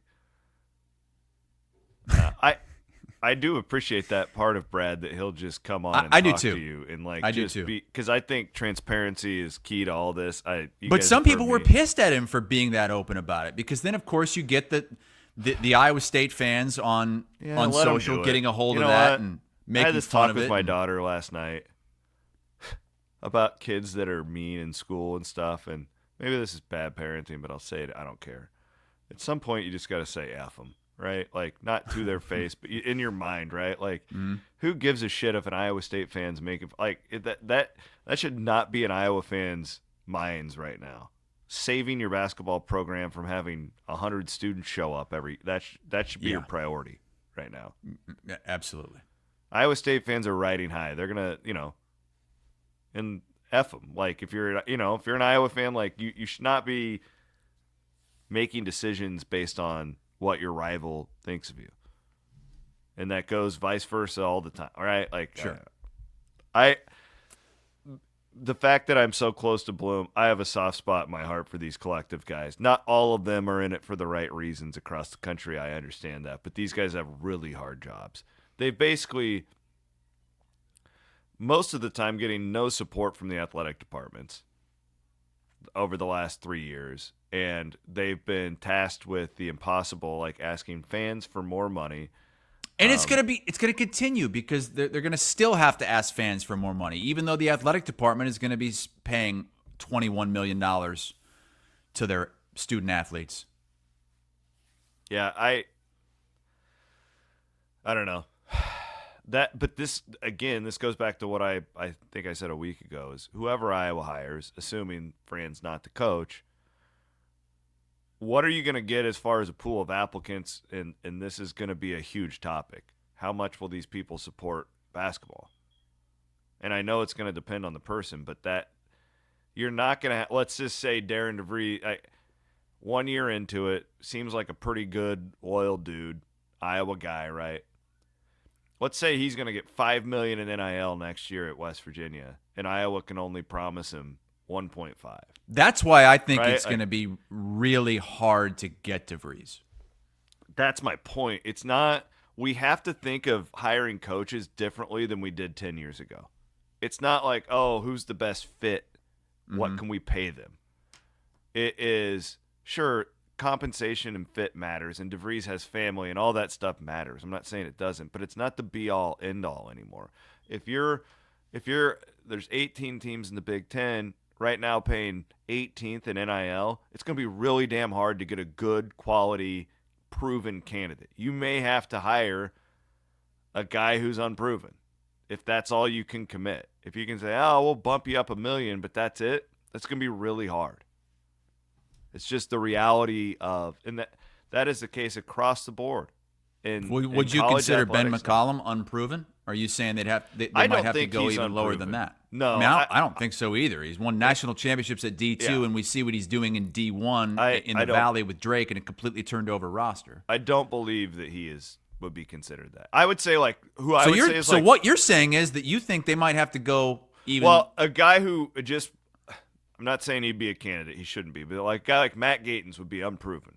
I do appreciate that part of Brad, that he'll just come on and I do talk too. to you and I do too. Because I think transparency is key to all this. But some people were pissed at him for being that open about it, because then of course you get the Iowa State fans on social getting a hold of that and making I had this fun talk of with it. my daughter last night about kids that are mean in school and stuff, and maybe this is bad parenting, but I'll say it. I don't care. At some point, you just got to say F them, right? Like, not to their face, but in your mind, right? Like, who gives a shit if an Iowa State fan's making that should not be in Iowa fans' minds right now. Saving your basketball program from having 100 students show up that should be your priority right now. Absolutely. Iowa State fans are riding high. They're gonna, and F them. Like, if you're an Iowa fan, like, you should not be making decisions based on what your rival thinks of you. And that goes vice versa all the time. All right? Like, sure. The fact that I'm so close to Bloom, I have a soft spot in my heart for these collective guys. Not all of them are in it for the right reasons across the country. I understand that. But these guys have really hard jobs. They basically, most of the time, getting no support from the athletic departments over the last 3 years. And they've been tasked with the impossible, like asking fans for more money. And it's gonna continue, because they're gonna still have to ask fans for more money, even though the athletic department is gonna be paying $21 million to their student athletes. Yeah, I don't know. But this goes back to what I think I said a week ago, is whoever Iowa hires, assuming Fran's not the coach, what are you going to get as far as a pool of applicants? And this is going to be a huge topic. How much will these people support basketball? And I know it's going to depend on the person, but that you're not going to let's just say Darren DeVries, 1 year into it, seems like a pretty good, loyal dude, Iowa guy, right? Let's say he's going to get $5 million in NIL next year at West Virginia, and Iowa can only promise him 1.5. That's why I think right? it's going to be really hard to get DeVries. That's my point. It's not – we have to think of hiring coaches differently than we did 10 years ago. It's not like, oh, who's the best fit? What can we pay them? It is, sure, compensation and fit matters, and DeVries has family, and all that stuff matters. I'm not saying it doesn't, but it's not the be-all, end-all anymore. If there's 18 teams in the Big Ten right now paying 18th in NIL, it's going to be really damn hard to get a good quality proven candidate. You may have to hire a guy who's unproven if that's all you can commit. If you can say, oh, we'll bump you up $1 million, but that's it, that's going to be really hard. It's just the reality of, and that is the case across the board. Would you consider Ben McCollum unproven? Are you saying they might have to go even lower than that? No, I mean, I don't think so either. He's won national championships at D2, and we see what he's doing in D1 in the Valley with Drake, and a completely turned over roster. I don't believe that he would be considered that. I would say what you're saying is that you think they might have to go even. Well, a guy who just, I'm not saying he'd be a candidate. He shouldn't be, but a guy like Matt Gatens would be unproven.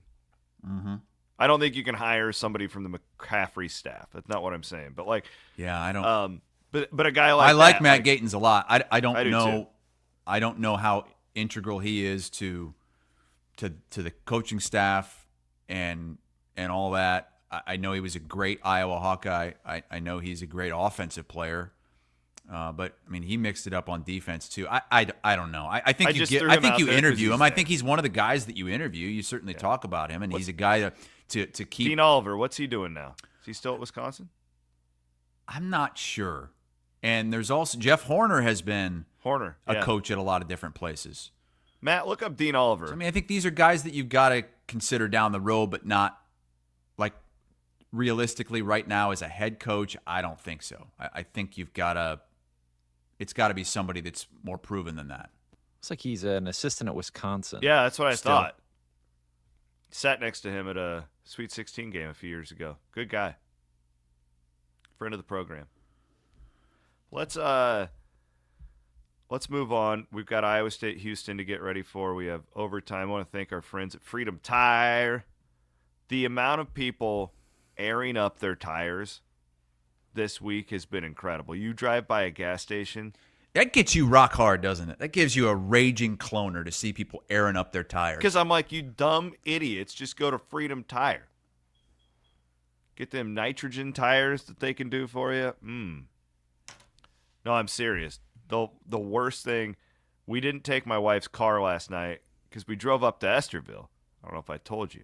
Mm-hmm. I don't think you can hire somebody from the McCaffrey staff. That's not what I'm saying. But I don't. But a guy like I like Matt Gatens a lot. I don't know. Too. I don't know how integral he is to the coaching staff and all that. I know he was a great Iowa Hawkeye. I know he's a great offensive player. But I mean, he mixed it up on defense too. I don't know. I think you interview him. I think he's one of the guys that you interview. You certainly talk about him, and he's a guy to keep. Dean Oliver, what's he doing now? Is he still at Wisconsin? I'm not sure. And there's also Jeff Horner has been a coach at a lot of different places. Matt, look up Dean Oliver. So, I mean, I think these are guys that you've got to consider down the road, but not realistically right now as a head coach. I don't think so. I think it's got to be somebody that's more proven than that. Looks like he's an assistant at Wisconsin. Yeah, that's what I thought. Sat next to him at a Sweet 16 game a few years ago. Good guy. Friend of the program. Let's move on. We've got Iowa State Houston to get ready for. We have overtime. I want to thank our friends at Freedom Tire. The amount of people airing up their tires this week has been incredible. You drive by a gas station. That gets you rock hard, doesn't it? That gives you a raging cloner to see people airing up their tires. Because I'm like, you dumb idiots, just go to Freedom Tire. Get them nitrogen tires that they can do for you. No, I'm serious. The worst thing, we didn't take my wife's car last night because we drove up to Estherville. I don't know if I told you.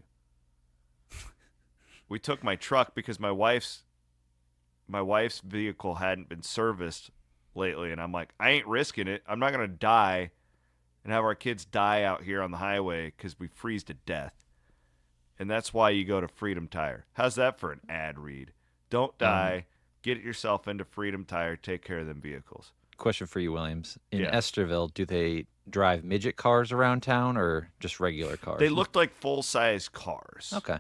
We took my truck because my wife's vehicle hadn't been serviced lately, and I'm like, I ain't risking it. I'm not going to die and have our kids die out here on the highway because we freeze to death. And that's why you go to Freedom Tire. How's that for an ad read? Don't die. Get yourself into Freedom Tire. Take care of them vehicles. Question for you, Williams. In Estherville, do they drive midget cars around town or just regular cars? They looked like full-size cars. Okay.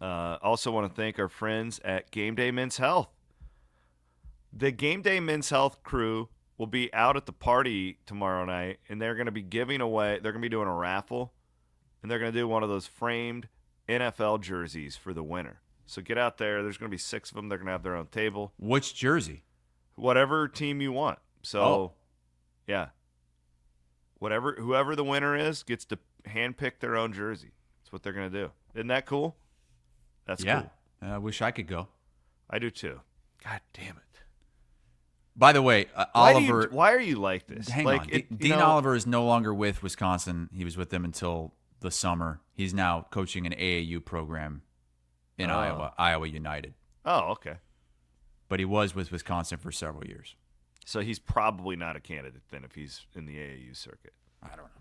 Also want to thank our friends at Game Day Men's Health. The Game Day Men's Health crew will be out at the party tomorrow night, and they're going to be giving away, they're going to be doing a raffle, and they're going to do one of those framed NFL jerseys for the winner. So get out there. There's going to be 6 of them. They're going to have their own table. Which jersey? Whatever team you want. So, yeah. Whoever the winner is gets to handpick their own jersey. That's what they're going to do. Isn't that cool? That's cool. I wish I could go. I do too. God damn it. By the way, Oliver. Why are you like this? Hang on. Dean Oliver is no longer with Wisconsin. He was with them until the summer. He's now coaching an AAU program in Iowa United. Oh, okay. But he was with Wisconsin for several years. So he's probably not a candidate then if he's in the AAU circuit. I don't know.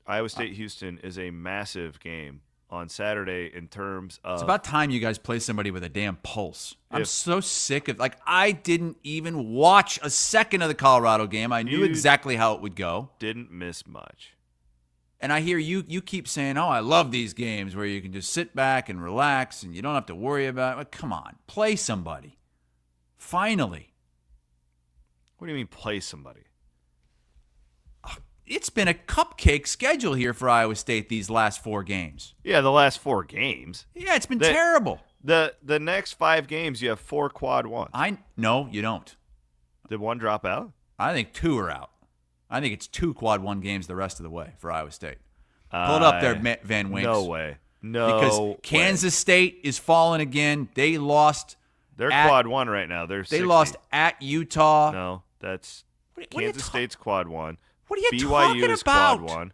Iowa State Houston is a massive game on Saturday in terms of. It's about time you guys play somebody with a damn pulse. I'm so sick of I didn't even watch a second of the Colorado game. I knew exactly how it would go. Didn't miss much. And I hear you keep saying, "Oh, I love these games where you can just sit back and relax and you don't have to worry about it." Well, come on, play somebody. Finally. What do you mean play somebody? It's been a cupcake schedule here for Iowa State these last 4 games. Yeah, the last 4 games. Yeah, it's been terrible. The next 5 games, you have 4 quad ones. No, you don't. Did one drop out? I think 2 are out. I think it's 2 quad 1 games the rest of the way for Iowa State. Pull it up there, Van Winks. No way. No, because Kansas State is falling again. They lost. They're quad one right now. They 60. Lost at Utah. No, that's Kansas State's quad one. What are you BYU talking is about? Quad one.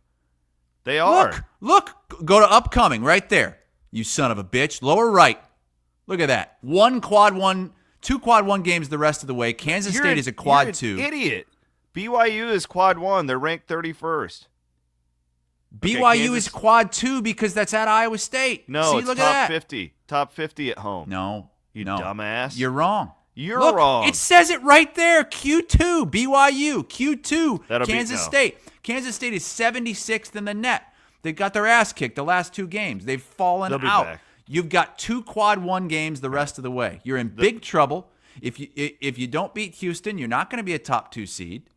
They are. Look. Go to upcoming right there. You son of a bitch. Lower right. Look at that. 2 quad one games the rest of the way. Kansas State is a quad two. Idiot. BYU is quad one. They're ranked 31st. BYU is quad two because that's at Iowa State. No, See, it's look top at that. 50. Top 50 at home. No. You dumbass. You're wrong. You're Look, wrong. It says it right there. Q2, BYU. Q2, Kansas State. Kansas State is 76th in the net. They got their ass kicked the last 2 games. They've fallen They'll be out. back. You've got 2 quad one games the rest of the way. You're in big trouble. If you don't beat Houston, you're not going to be a top 2 seed.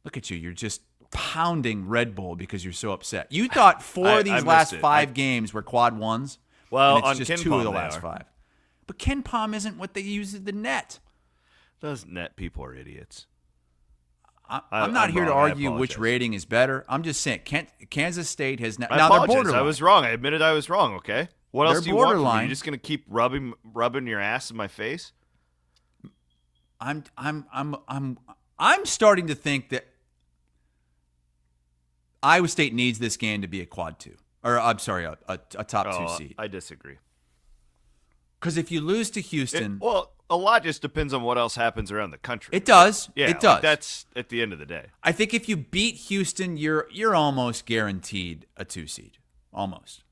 Look at you. You're just pounding Red Bull because you're so upset. You thought 4 of these last 5 games were quad ones. Well, and it's on just Ken 2 Palm of the they last are. 5. But Ken Palm isn't what they use as the net. Those net people are idiots. I'm not here to wrong. argue which rating is better. I'm just saying Kansas State has now. I Now apologize. they're borderline. I was wrong. I admitted I was wrong. Okay. What else They're do you want from me? borderline. You're just gonna keep rubbing your ass in my face? I'm starting to think that Iowa State needs this game to be a quad 2, or I'm sorry, a top 2 seed. I disagree. Because if you lose to Houston, a lot just depends on what else happens around the country. It does. Yeah, it does. That's at the end of the day. I think if you beat Houston, you're almost guaranteed a 2 seed. Almost.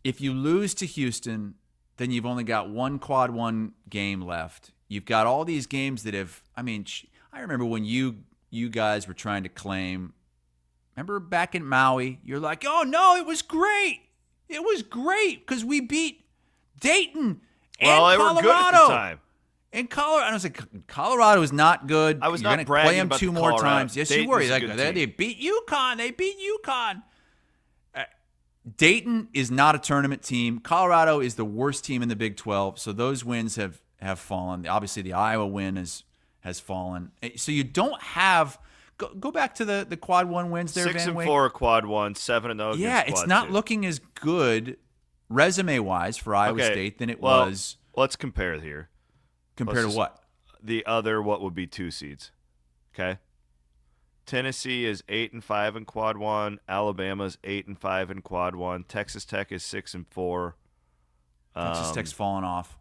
If you lose to Houston, then you've only got 1 quad 1 game left. You've got all these games that have. I mean, I remember when you guys were trying to claim. Remember back in Maui, you're like, oh no, it was great. It was great because we beat Dayton and Colorado. They were good at the time. And Colorado, I was like, Colorado is not good. I was You're not gonna bragging play them about 2 the more Colorado. times. Yes, Dayton's you were. a Like, good they team. beat UConn. They beat UConn. Dayton is not a tournament team. Colorado is the worst team in the Big 12. So those wins have fallen. Obviously, the Iowa win has fallen. So you don't have. Go back to the quad 1 wins there, 6-4 quad 1, 7-0. Yeah, against it's quad not 2. looking as good resume wise for Iowa State than it was. Let's compare here. Compared to what? The other, what would be 2 seeds? Okay. Tennessee is 8-5 in quad 1. Alabama's 8-5 in quad 1. Texas Tech is 6-4. Texas Tech's fallen off.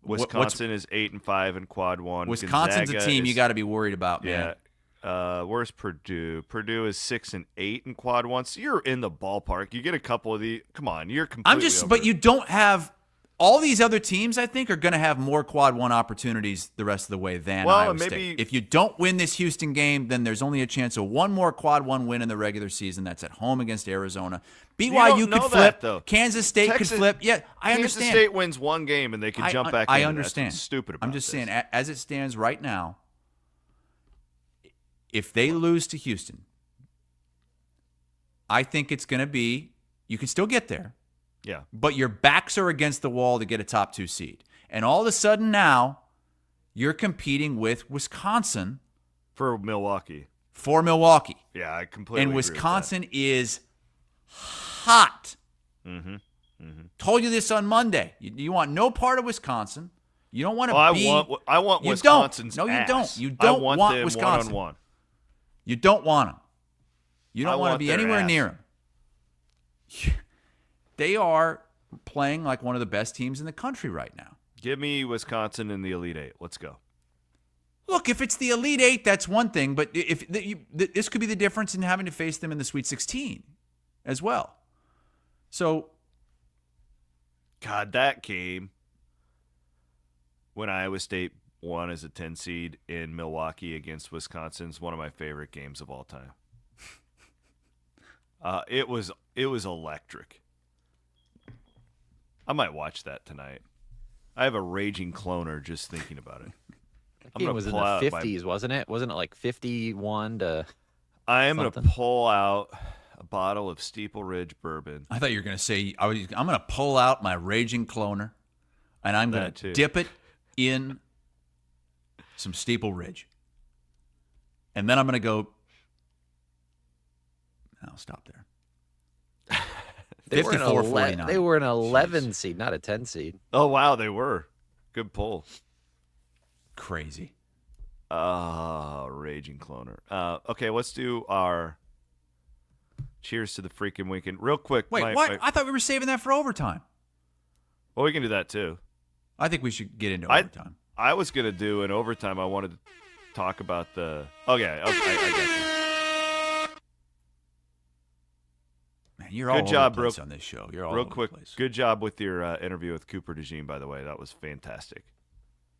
Wisconsin is 8-5 in quad 1. Wisconsin's Gonzaga a team you got to be worried about, man. Yeah. Where's Purdue? Purdue is 6-8 in quad 1. So you're in the ballpark. You get a couple of the. Come on, you're completely. But you don't have. All these other teams, I think, are going to have more quad 1 opportunities the rest of the way than Iowa State. If you don't win this Houston game, then there's only a chance of 1 more quad 1 win in the regular season. That's at home against Arizona. BYU could flip. Though. Kansas State could flip. Yeah, I understand. Kansas State wins 1 game and they can jump back in. I understand. That's stupid about I'm just this. saying, as it stands right now, if they lose to Houston, I think it's going to be. You can still get there. Yeah. But your backs are against the wall to get a top 2 seed. And all of a sudden now, you're competing with Wisconsin. For Milwaukee. Yeah, I completely And agree Wisconsin is hot. Mm-hmm. Mm-hmm. Told you this on Monday. You want no part of Wisconsin. You don't want to I want Wisconsin's No, you ass. don't. You don't want them Wisconsin. One-on-one. You don't want them. You don't want to be anywhere near them. They are playing like one of the best teams in the country right now. Give me Wisconsin in the Elite 8. Let's go. Look, if it's the Elite 8, that's one thing. But this could be the difference in having to face them in the Sweet 16 as well. So, God, that game when Iowa State won as a 10 seed in Milwaukee against Wisconsin is one of my favorite games of all time. It was electric. I might watch that tonight. I have a raging cloner just thinking about it. That game was in the 50s, wasn't it? Wasn't it like 51 to I am going to pull out a bottle of Steeple Ridge bourbon. I thought you were going to say, I'm going to pull out my raging cloner, and I'm going to dip it in some Steeple Ridge. And then I'm going to go, I'll stop there. They were 54-49. They were an 11 seed, not a 10 seed. Oh, wow, they were. Good pull. Crazy. Raging cloner. Okay, let's do our cheers to the freaking weekend. Real quick. Wait, what? I thought we were saving that for overtime. Well, we can do that too. I think we should get into overtime. I was going to do an overtime. I wanted to talk about the... Oh, yeah. Okay, I got you. Man, you're all over the place on this show. You're all real over quick. the place. Good job with your interview with 𝗀cie𝗰𝗶𝗹, by the way. That was fantastic.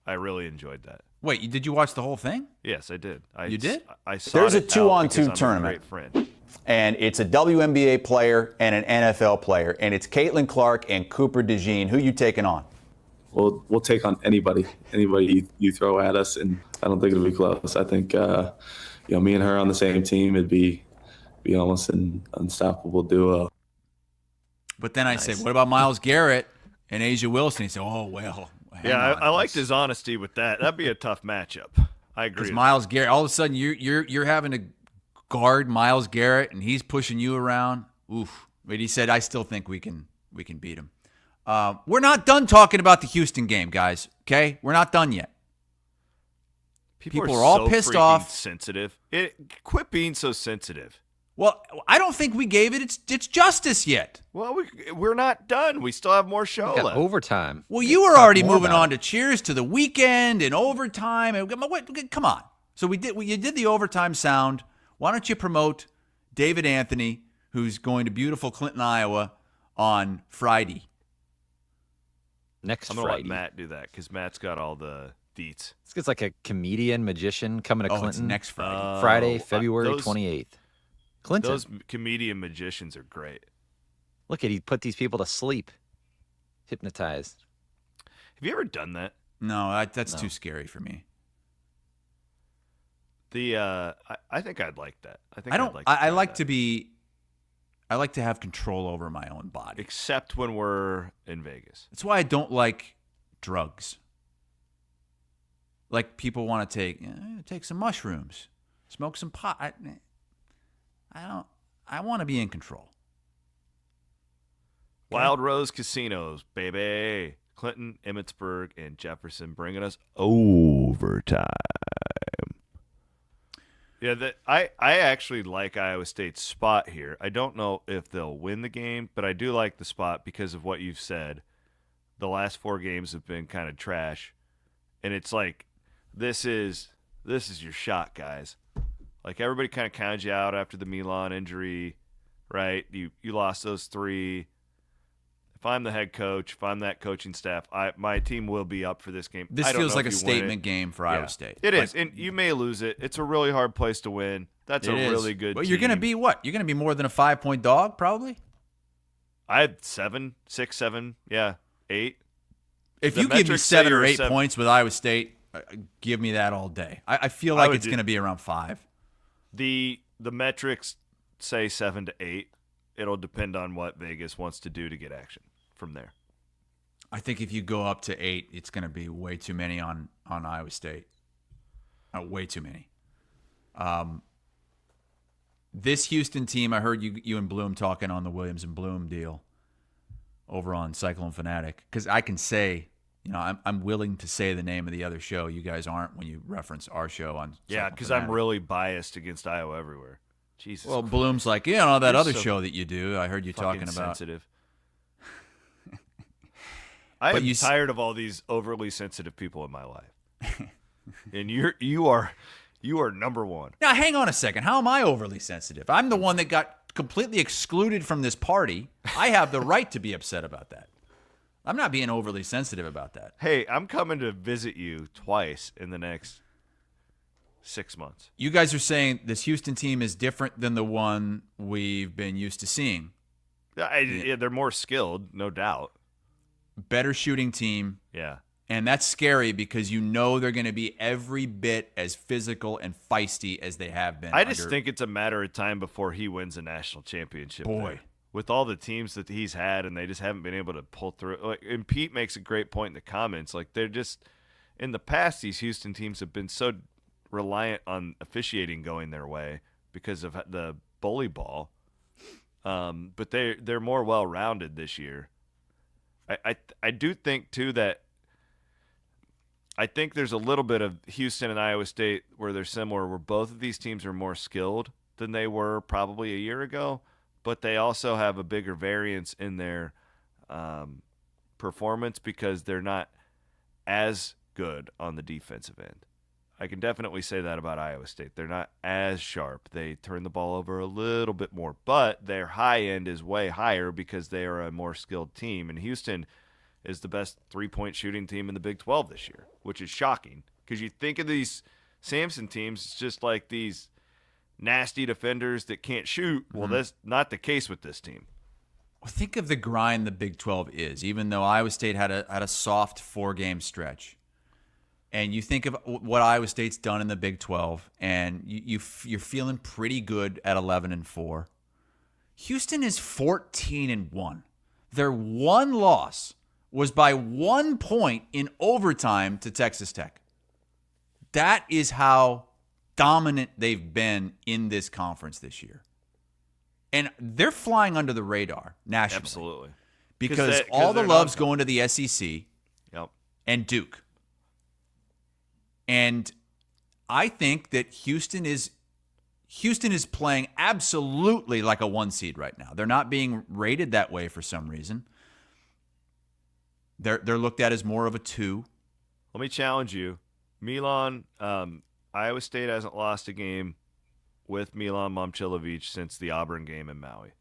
I really enjoyed that. Wait, did you watch the whole thing? Yes, I did. You did? I saw There's a it out 2-on-2 because I'm a tournament. great friend. And it's a WNBA player and an NFL player. And it's Caitlin Clark and Cooper DeJean. Who you taking on? We'll take on anybody you throw at us, and I don't think it'll be close. I think me and her on the same team, it'd be almost an unstoppable duo. But then I said, what about Myles Garrett and A'ja Wilson? He said, oh, well. Yeah, I liked his honesty with that. That'd be a tough matchup. I agree. Because Myles Garrett, all of a sudden you're having to guard Myles Garrett, and he's pushing you around. Oof. But he said, I still think we can beat him. We're not done talking about the Houston game, guys. Okay, we're not done yet. People are all so pissed freaking off. Sensitive. Quit being so sensitive. Well, I don't think we gave it its justice yet. Well, we're not done. We still have more show We got left. overtime. Well, you were already moving on to cheers to the weekend and overtime. And come on. So you did the overtime sound. Why don't you promote David Anthony, who's going to beautiful Clinton, Iowa, on Friday? I'm going to let Matt do that because Matt's got all the deets. It's like a comedian, magician coming to Clinton. It's next Friday. Friday, February 28th. Clinton. Those comedian magicians are great. Look he put these people to sleep. Hypnotized. Have you ever done that? No, that's too scary for me. I think I'd like that. I like to have control over my own body. Except when we're in Vegas. That's why I don't like drugs. Like people want to take some mushrooms, smoke some pot. I want to be in control. Okay. Wild Rose Casinos, baby. Clinton, Emmitsburg, and Jefferson bringing us overtime. Yeah, I actually like Iowa State's spot here. I don't know if they'll win the game, but I do like the spot because of what you've said. The last 4 games have been kind of trash, and it's like this is your shot, guys. Like everybody kind of counted you out after the Milan injury, right? You lost those 3. If I'm the head coach, if I'm that coaching staff, my team will be up for this game. This feels like a statement game for Iowa State. It is, and you may lose it. It's a really hard place to win. That's a really good team. You're going to be what? You're going to be more than a 5-point dog, probably? I had 7, 6, 7, 8. If you give me 7 or 8 points with Iowa State, give me that all day. I feel like it's going to be around 5. The metrics say 7 to 8. It'll depend on what Vegas wants to do to get action from there. I think if you go up to 8, it's going to be way too many on Iowa State. Way too many. This Houston team, I heard you and Bloom talking on the Williams and Bloom deal over on Cyclone Fanatic, because I can say, I'm willing to say the name of the other show. You guys aren't when you reference our show on Yeah, because I'm really biased against Iowa Everywhere. Jesus. Well, Bloom's like, that other show that you do. I heard you talking about. Sensitive. I'm tired of all these overly sensitive people in my life, and you are number one. Now, hang on a second. How am I overly sensitive? I'm the one that got completely excluded from this party. I have the right to be upset about that. I'm not being overly sensitive about that. Hey, I'm coming to visit you twice in the next 6 months. You guys are saying this Houston team is different than the one we've been used to seeing. Yeah, they're more skilled, no doubt. Better shooting team. Yeah. And that's scary because they're going to be every bit as physical and feisty as they have been. I just think it's a matter of time before he wins a national championship. Boy. There. With all the teams that he's had, and they just haven't been able to pull through. And Pete makes a great point in the comments. Like, they're just, in the past, these Houston teams have been so reliant on officiating going their way because of the bully ball. but they're more well-rounded this year. I do think too that I think there's a little bit of Houston and Iowa State where they're similar, where both of these teams are more skilled than they were probably a year ago, but they also have a bigger variance in their performance because they're not as good on the defensive end. I can definitely say that about Iowa State. They're not as sharp. They turn the ball over a little bit more, but their high end is way higher because they are a more skilled team. And Houston is the best three-point shooting team in the Big 12 this year, which is shocking because you think of these Samson teams, it's just like these nasty defenders that can't shoot. Well, that's not the case with this team. Well, think of the grind the Big 12 is, even though Iowa State had a soft 4-game stretch. And you think of what Iowa State's done in the Big 12, and you're feeling pretty good at 11-4. Houston is 14-1. Their one loss was by 1 point in overtime to Texas Tech. That is how dominant they've been in this conference this year. And they're flying under the radar nationally. Absolutely. Because all the love's going to the SEC and Duke. And I think that Houston is playing absolutely like a 1 seed right now. They're not being rated that way for some reason. They're looked at as more of a 2. Let me challenge you. Milan, Iowa State hasn't lost a game with Milan 𝗀𝗡𝗏 since the Auburn game in Maui.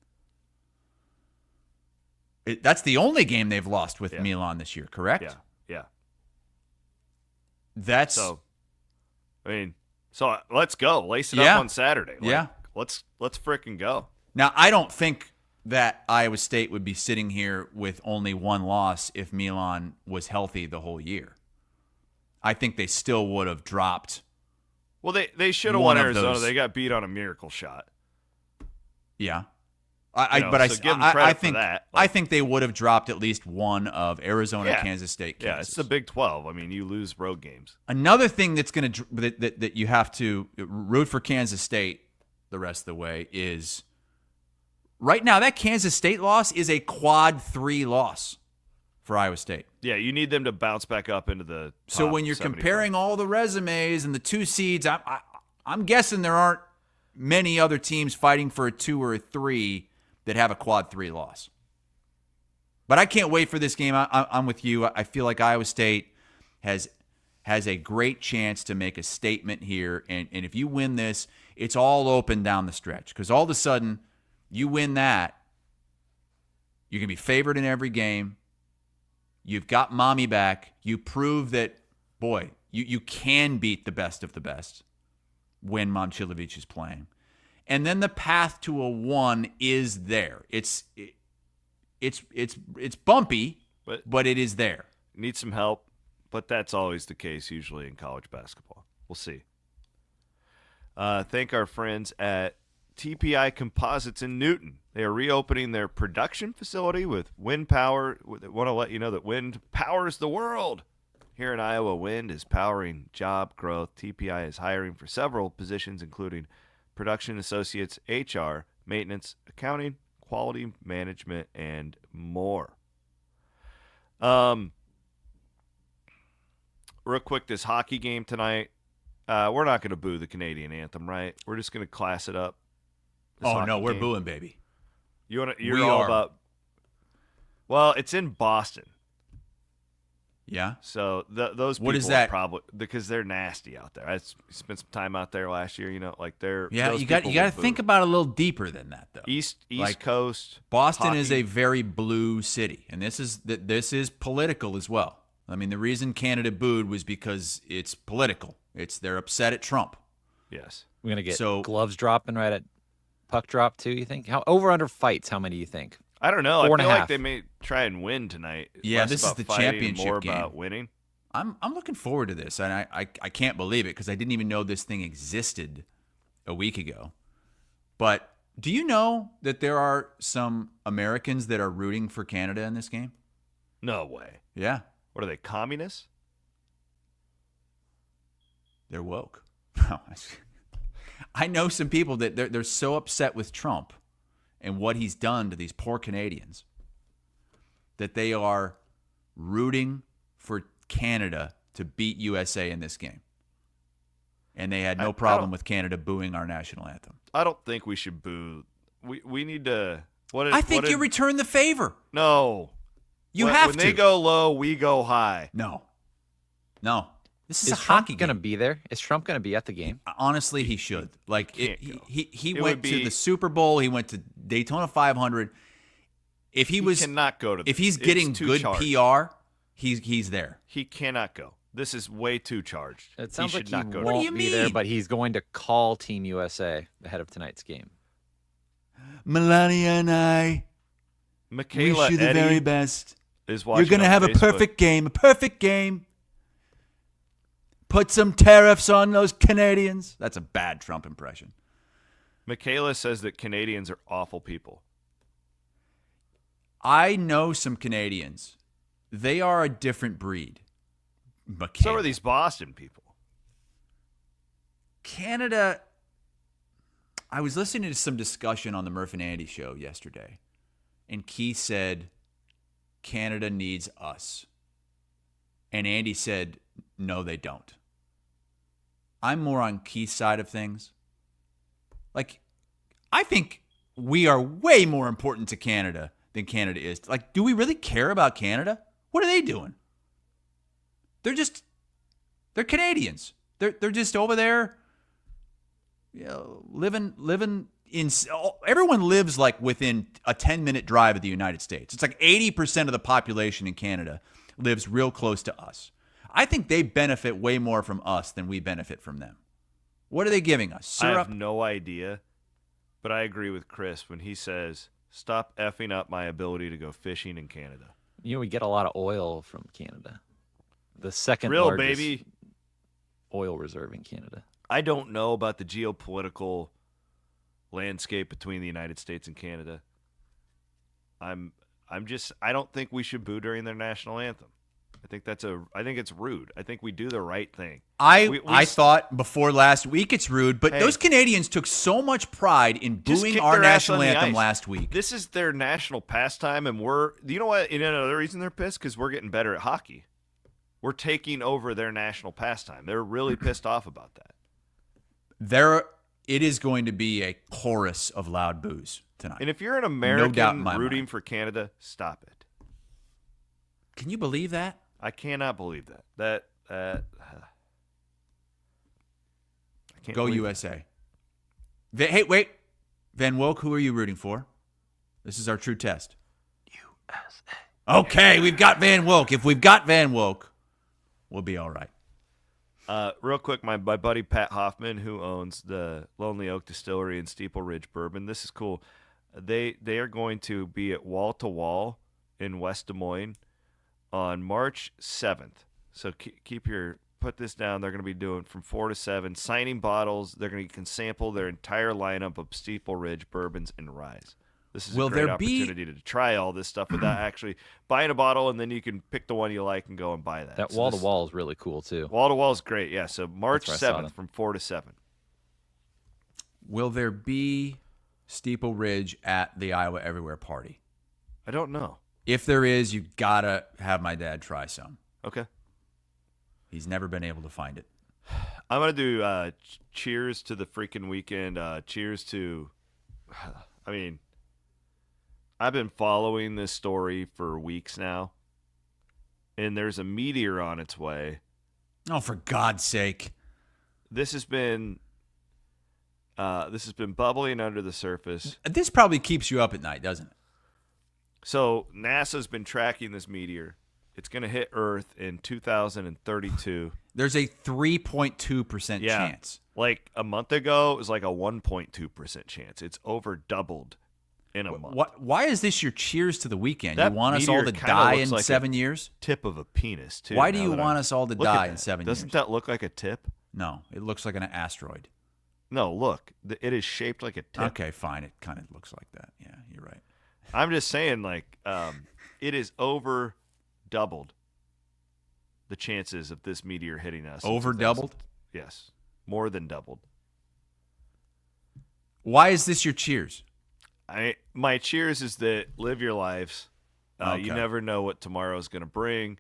That's the only game they've lost with Milan this year, correct? Yeah. So let's go. Lace it up on Saturday. Let's frickin' go. Now, I don't think that Iowa State would be sitting here with only 1 loss if Milan was healthy the whole year. I think they still would have dropped. Well, they should have won Arizona. They got beat on a miracle shot. Yeah. I think that. I think they would have dropped at least one of Arizona, Kansas State, Kansas. Yeah, it's the Big 12. I mean, you lose road games. Another thing that's going to that you have to root for Kansas State the rest of the way is right now that Kansas State loss is a quad 3 loss for Iowa State. Yeah, you need them to bounce back up into the top. So when you're 75. comparing all the resumes and the 2 seeds, I'm guessing there aren't many other teams fighting for a 2 or a 3 that have a quad 3 loss. But I can't wait for this game. I'm with you. I feel like Iowa State has a great chance to make a statement here. And if you win this, it's all open down the stretch. Because all of a sudden, you win that, you're going to be favored in every game. You've got mommy back. You prove that, boy, you can beat the best of the best when 𝗀𝗡𝗏 is playing. And then the path to a 1 is there. It's bumpy, but it is there. Need some help, but that's always the case usually in college basketball. We'll see. Thank our friends at TPI Composites in Newton. They are reopening their production facility with wind power. They want to let you know that wind powers the world. Here in Iowa, wind is powering job growth. TPI is hiring for several positions, including production associates, HR, maintenance, accounting, quality management, and more. Real quick, this hockey game tonight, we're not going to boo the Canadian anthem, right? We're just going to class it up. Oh, no, we're booing, baby. You're all about... Well, it's in Boston. Yeah. So those people what is that? Probably because they're nasty out there. I spent some time out there last year. Like they're you got to think about it a little deeper than that though. East Coast. Boston hockey. is a very blue city, and this is political as well. I mean, the reason Canada booed was because it's political. They're upset at Trump. Yes. We're gonna get gloves dropping right at puck drop too. You think? How over under fights? How many do you think? I don't know. I feel like they may try and win tonight. Yeah, this is the championship more game. About winning. I'm looking forward to this, and I can't believe it because I didn't even know this thing existed a week ago. But do you know that there are some Americans that are rooting for Canada in this game? No way. Yeah. What are they, communists? They're woke. I know some people that they're so upset with Trump and what he's done to these poor Canadians, that they are rooting for Canada to beat USA in this game. And they had no problem with Canada booing our national anthem. I don't think we should boo. We need to. I think you return the favor. No. You have to. When they go low, we go high. No. This is a Trump hockey game. going to be there? Is Trump going to be at the game? Honestly, he should. Like he went to be the Super Bowl. He went to Daytona 500. If he cannot go to. If he's getting good PR, he's there. He cannot go. This is way too charged. It sounds like he not go won't be there, but he's going to call Team USA ahead of tonight's game. Melania and I Michaela wish you the Eddie very best. Is watching. You're going to on have Facebook. a perfect game. Put some tariffs on those Canadians. That's a bad Trump impression. Michaela says that Canadians are awful people. I know some Canadians. They are a different breed. Michaela. So are these Boston people. Canada, I was listening to some discussion on the Murph and Andy show yesterday, and Keith said, Canada needs us. And Andy said, no, they don't. I'm more on Keith's side of things. Like, I think we are way more important to Canada than Canada is. Like, do we really care about Canada? What are they doing? They're Canadians. They're just over there, living in. Everyone lives like within a 10-minute drive of the United States. It's like 80% of the population in Canada lives real close to us. I think they benefit way more from us than we benefit from them. What are they giving us? Syrup? I have no idea, but I agree with Chris when he says, stop effing up my ability to go fishing in Canada. We get a lot of oil from Canada. The second Real, largest baby. oil reserve in Canada. I don't know about the geopolitical landscape between the United States and Canada. I don't think we should boo during their national anthem. I think it's rude. I think we do the right thing. I thought before last week it's rude, but those Canadians took so much pride in booing our national anthem last week. This is their national pastime, and you know what? Another reason they're pissed because we're getting better at hockey. We're taking over their national pastime. They're really pissed off about that. It is going to be a chorus of loud boos tonight. And if you're an American rooting for Canada, stop it. Can you believe that? I cannot believe that. I can't Go USA. Hey, wait. Van Woke, who are you rooting for? This is our true test. USA. Okay, we've got Van Woke. If we've got Van Woke, we'll be all right. Real quick, my buddy Pat Hoffman, who owns the Lonely Oak Distillery and Steeple Ridge Bourbon, this is cool. They are going to be at Wall to Wall in West Des Moines on March 7th. So put this down. They're going to be doing from 4 to 7, signing bottles. They're going to sample their entire lineup of Steeple Ridge bourbons and ryes. This is a great opportunity to try all this stuff without actually buying a bottle, and then you can pick the one you like and go and buy that. That Wall to Wall is really cool too. Wall to Wall is great. Yeah. So March 7th from 4 to 7. Will there be Steeple Ridge at the Iowa Everywhere party? I don't know. If there is, you gotta have my dad try some. Okay. He's never been able to find it. I'm gonna do cheers to the freaking weekend. Cheers to. I mean, I've been following this story for weeks now, and there's a meteor on its way. Oh, for God's sake! This has been bubbling under the surface. This probably keeps you up at night, doesn't it? So NASA's been tracking this meteor. It's going to hit Earth in 2032. There's a 3.2% chance. Like a month ago, it was like a 1.2% chance. It's over doubled in a month. Why is this your cheers to the weekend? That you want us all to die in like 7 years? Tip of a penis, too. Why do you want us all to die in 7 years? Doesn't that look like a tip? No, it looks like an asteroid. No, look. It is shaped like a tip. Okay, fine. It kind of looks like that. Yeah, you're right. I'm just saying, like, it is over doubled the chances of this meteor hitting us. Over doubled? Yes. More than doubled. Why is this your cheers? My cheers is that live your lives. Okay. You never know what tomorrow is going to bring,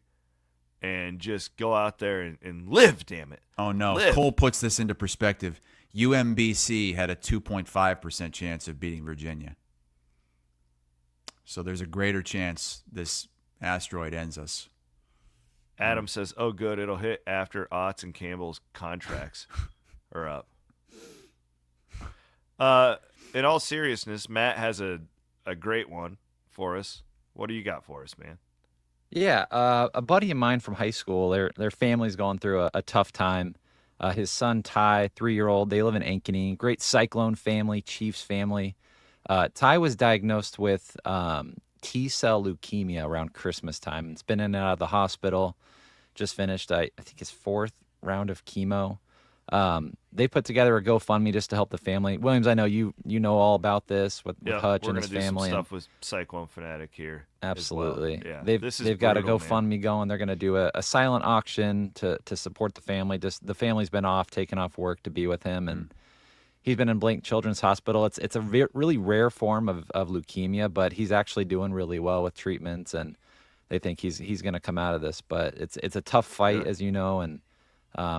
and just go out there and live. Damn it! Oh no, live. Cole puts this into perspective. UMBC had a 2.5% chance of beating Virginia, so there's a greater chance this asteroid ends us. Adam says, "Oh, good, it'll hit after Otts and Campbell's contracts are up." In all seriousness, Matt has a great one for us. What do you got for us, man? Yeah, a buddy of mine from high school, their family's going through a tough time. His son, Ty, 3-year-old, they live in Ankeny. Great Cyclone family, Chiefs family. Ty was diagnosed with T-cell leukemia around Christmas time. It's been in and out of the hospital. Just finished, I think, his 4th round of chemo. They put together a GoFundMe just to help the family. Williams, I know you know all about this with Hutch and his family. We're going to do some stuff with Cyclone Fanatic here. Absolutely. Well. Yeah, they've got a GoFundMe man. going. They're going to do a silent auction to support the family. Just the family's been taken off work to be with him, and he's been in Blake Children's Hospital. It's a really rare form of leukemia, but he's actually doing really well with treatments, and they think he's going to come out of this. But it's a tough fight, as you know, and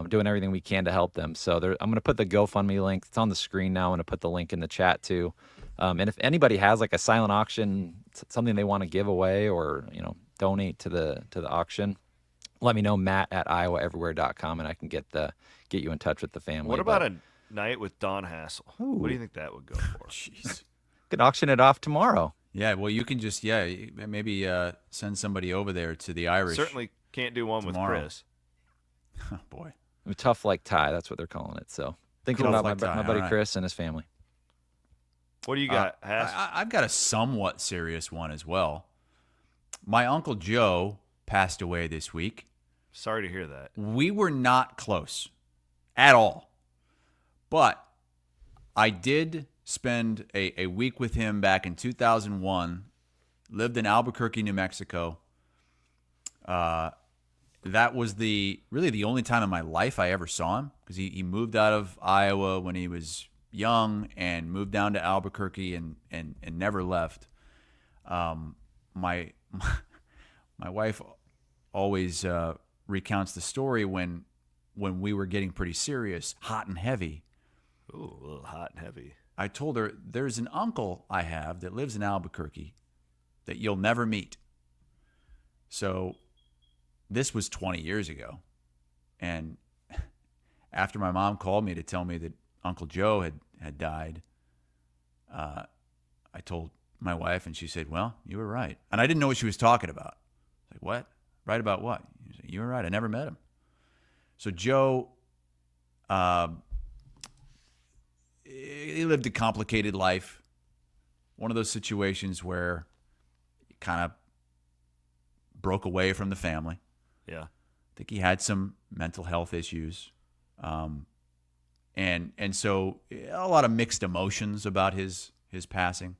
doing everything we can to help them. So I'm going to put the GoFundMe link. It's on the screen now. I'm going to put the link in the chat too. And if anybody has like a silent auction, something they want to give away or donate to the auction, let me know, Matt@iowaeverywhere.com, and I can get you in touch with the family. What about a night with Don Hassel? Ooh. What do you think that would go for? Jeez, could auction it off tomorrow. Yeah, well, you can just maybe send somebody over there to the Irish. Certainly can't do one tomorrow. with Chris. Oh, boy. Tough like Ty, that's what they're calling it. So thinking about my buddy Chris and his family. What do you got, Hass? I've got a somewhat serious one as well. My Uncle Joe passed away this week. Sorry to hear that. We were not close at all. But I did spend a week with him back in 2001. Lived in Albuquerque, New Mexico. That was really the only time in my life I ever saw him, because he moved out of Iowa when he was young and moved down to Albuquerque and never left. My wife always recounts the story when we were getting pretty serious, hot and heavy. Ooh, a little hot and heavy. I told her, there's an uncle I have that lives in Albuquerque that you'll never meet. So this was 20 years ago. And after my mom called me to tell me that Uncle Joe had died, I told my wife, and she said, well, you were right. And I didn't know what she was talking about. Like, what? Right about what? You were right. I never met him. So Joe, he lived a complicated life. One of those situations where he kind of broke away from the family. Yeah. I think he had some mental health issues. And so a lot of mixed emotions about his passing.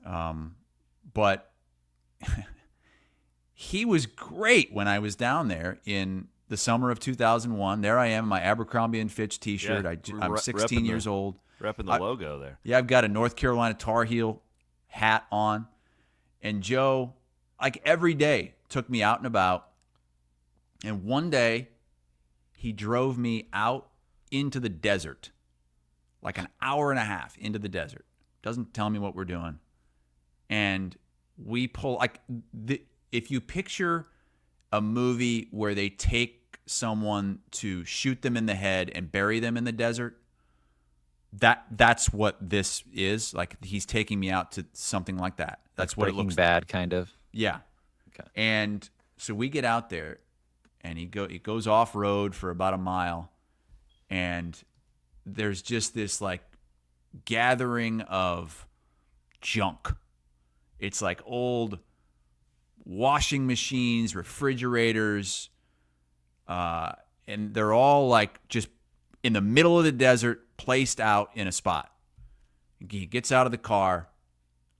But he was great when I was down there in the summer of 2001. There I am, my Abercrombie & Fitch T-shirt. Yeah, I'm 16 years old. Repping the logo there. Yeah, I've got a North Carolina Tar Heel hat on. And Joe, like every day, took me out and about. And one day, he drove me out into the desert, like an hour and a half into the desert. Doesn't tell me what we're doing. And we pull, if you picture a movie where they take someone to shoot them in the head and bury them in the desert, that's what this is. Like, he's taking me out to something like that. That's what it looks like. Breaking Bad, kind of. Yeah. Okay. And so we get out there, and he goes off road for about a mile, and there's just this like gathering of junk. It's like old washing machines, refrigerators, and they're all like just in the middle of the desert, placed out in a spot. He gets out of the car,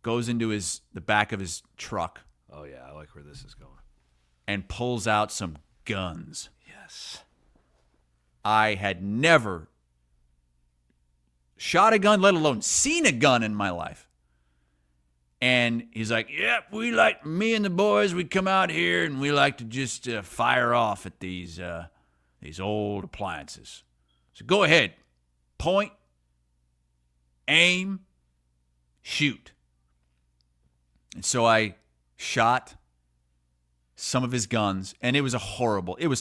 goes into the back of his truck. Oh yeah, I like where this is going. And pulls out some guns. Yes. I had never shot a gun, let alone seen a gun in my life. And he's like, "Yep, me and the boys, we come out here and we like to just fire off at these old appliances. So go ahead, point, aim, shoot." And so I shot some of his guns, and it was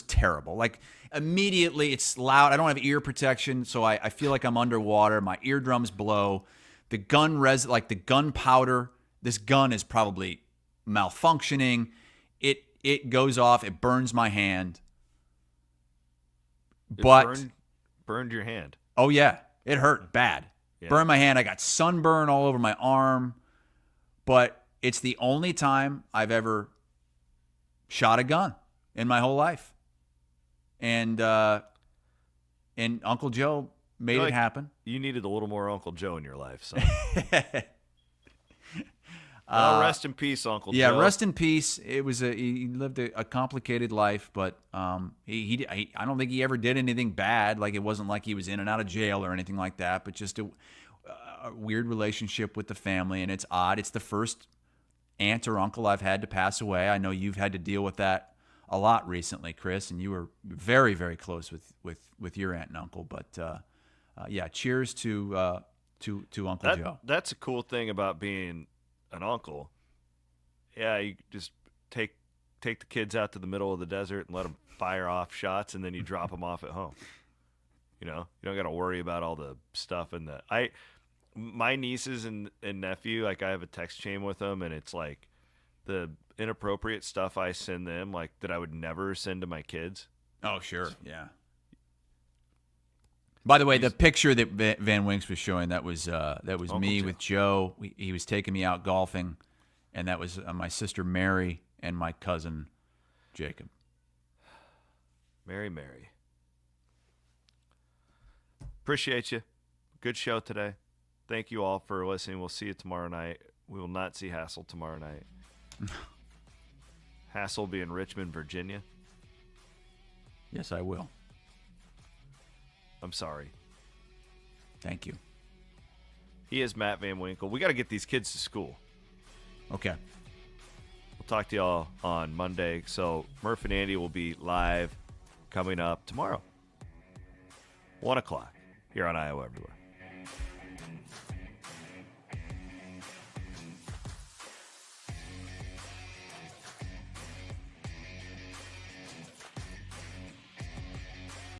terrible. Like, immediately, it's loud. I don't have ear protection, so I feel like I'm underwater. My eardrums blow. The gunpowder. This gun is probably malfunctioning. It goes off. It burns my hand. Burned your hand. Oh yeah, it hurt bad. Yeah. Burned my hand. I got sunburn all over my arm. But it's the only time I've ever shot a gun in my whole life. And Uncle Joe made it happen. You needed a little more Uncle Joe in your life. So. Well, rest in peace, Uncle Joe. Yeah, rest in peace. He lived a complicated life, but I don't think he ever did anything bad. Like, it wasn't like he was in and out of jail or anything like that, but just a weird relationship with the family, and it's odd. It's the first aunt or uncle I've had to pass away. I know you've had to deal with that a lot recently, Chris, and you were very, very close with your aunt and uncle. But yeah, cheers to Uncle Joe. That's a cool thing about being an uncle. Yeah, you just take the kids out to the middle of the desert and let them fire off shots, and then you drop them off at home. You know, you don't got to worry about all the stuff and my nieces and nephew, like, I have a text chain with them, and it's like the inappropriate stuff I send them, like, that I would never send to my kids. Oh, sure. Yeah. By the way, the picture that Van Winks was showing, that was me Joe. with Joe. He was taking me out golfing, and that was my sister Mary and my cousin Jacob. Mary. Appreciate you. Good show today. Thank you all for listening. We'll see you tomorrow night. We will not see Hassel tomorrow night. Hassel will be in Richmond, Virginia. Yes, I will. I'm sorry. Thank you. He is Matt Van Winkle. We got to get these kids to school. Okay. We'll talk to y'all on Monday. So Murph and Andy will be live coming up tomorrow. 1 o'clock here on Iowa Everywhere.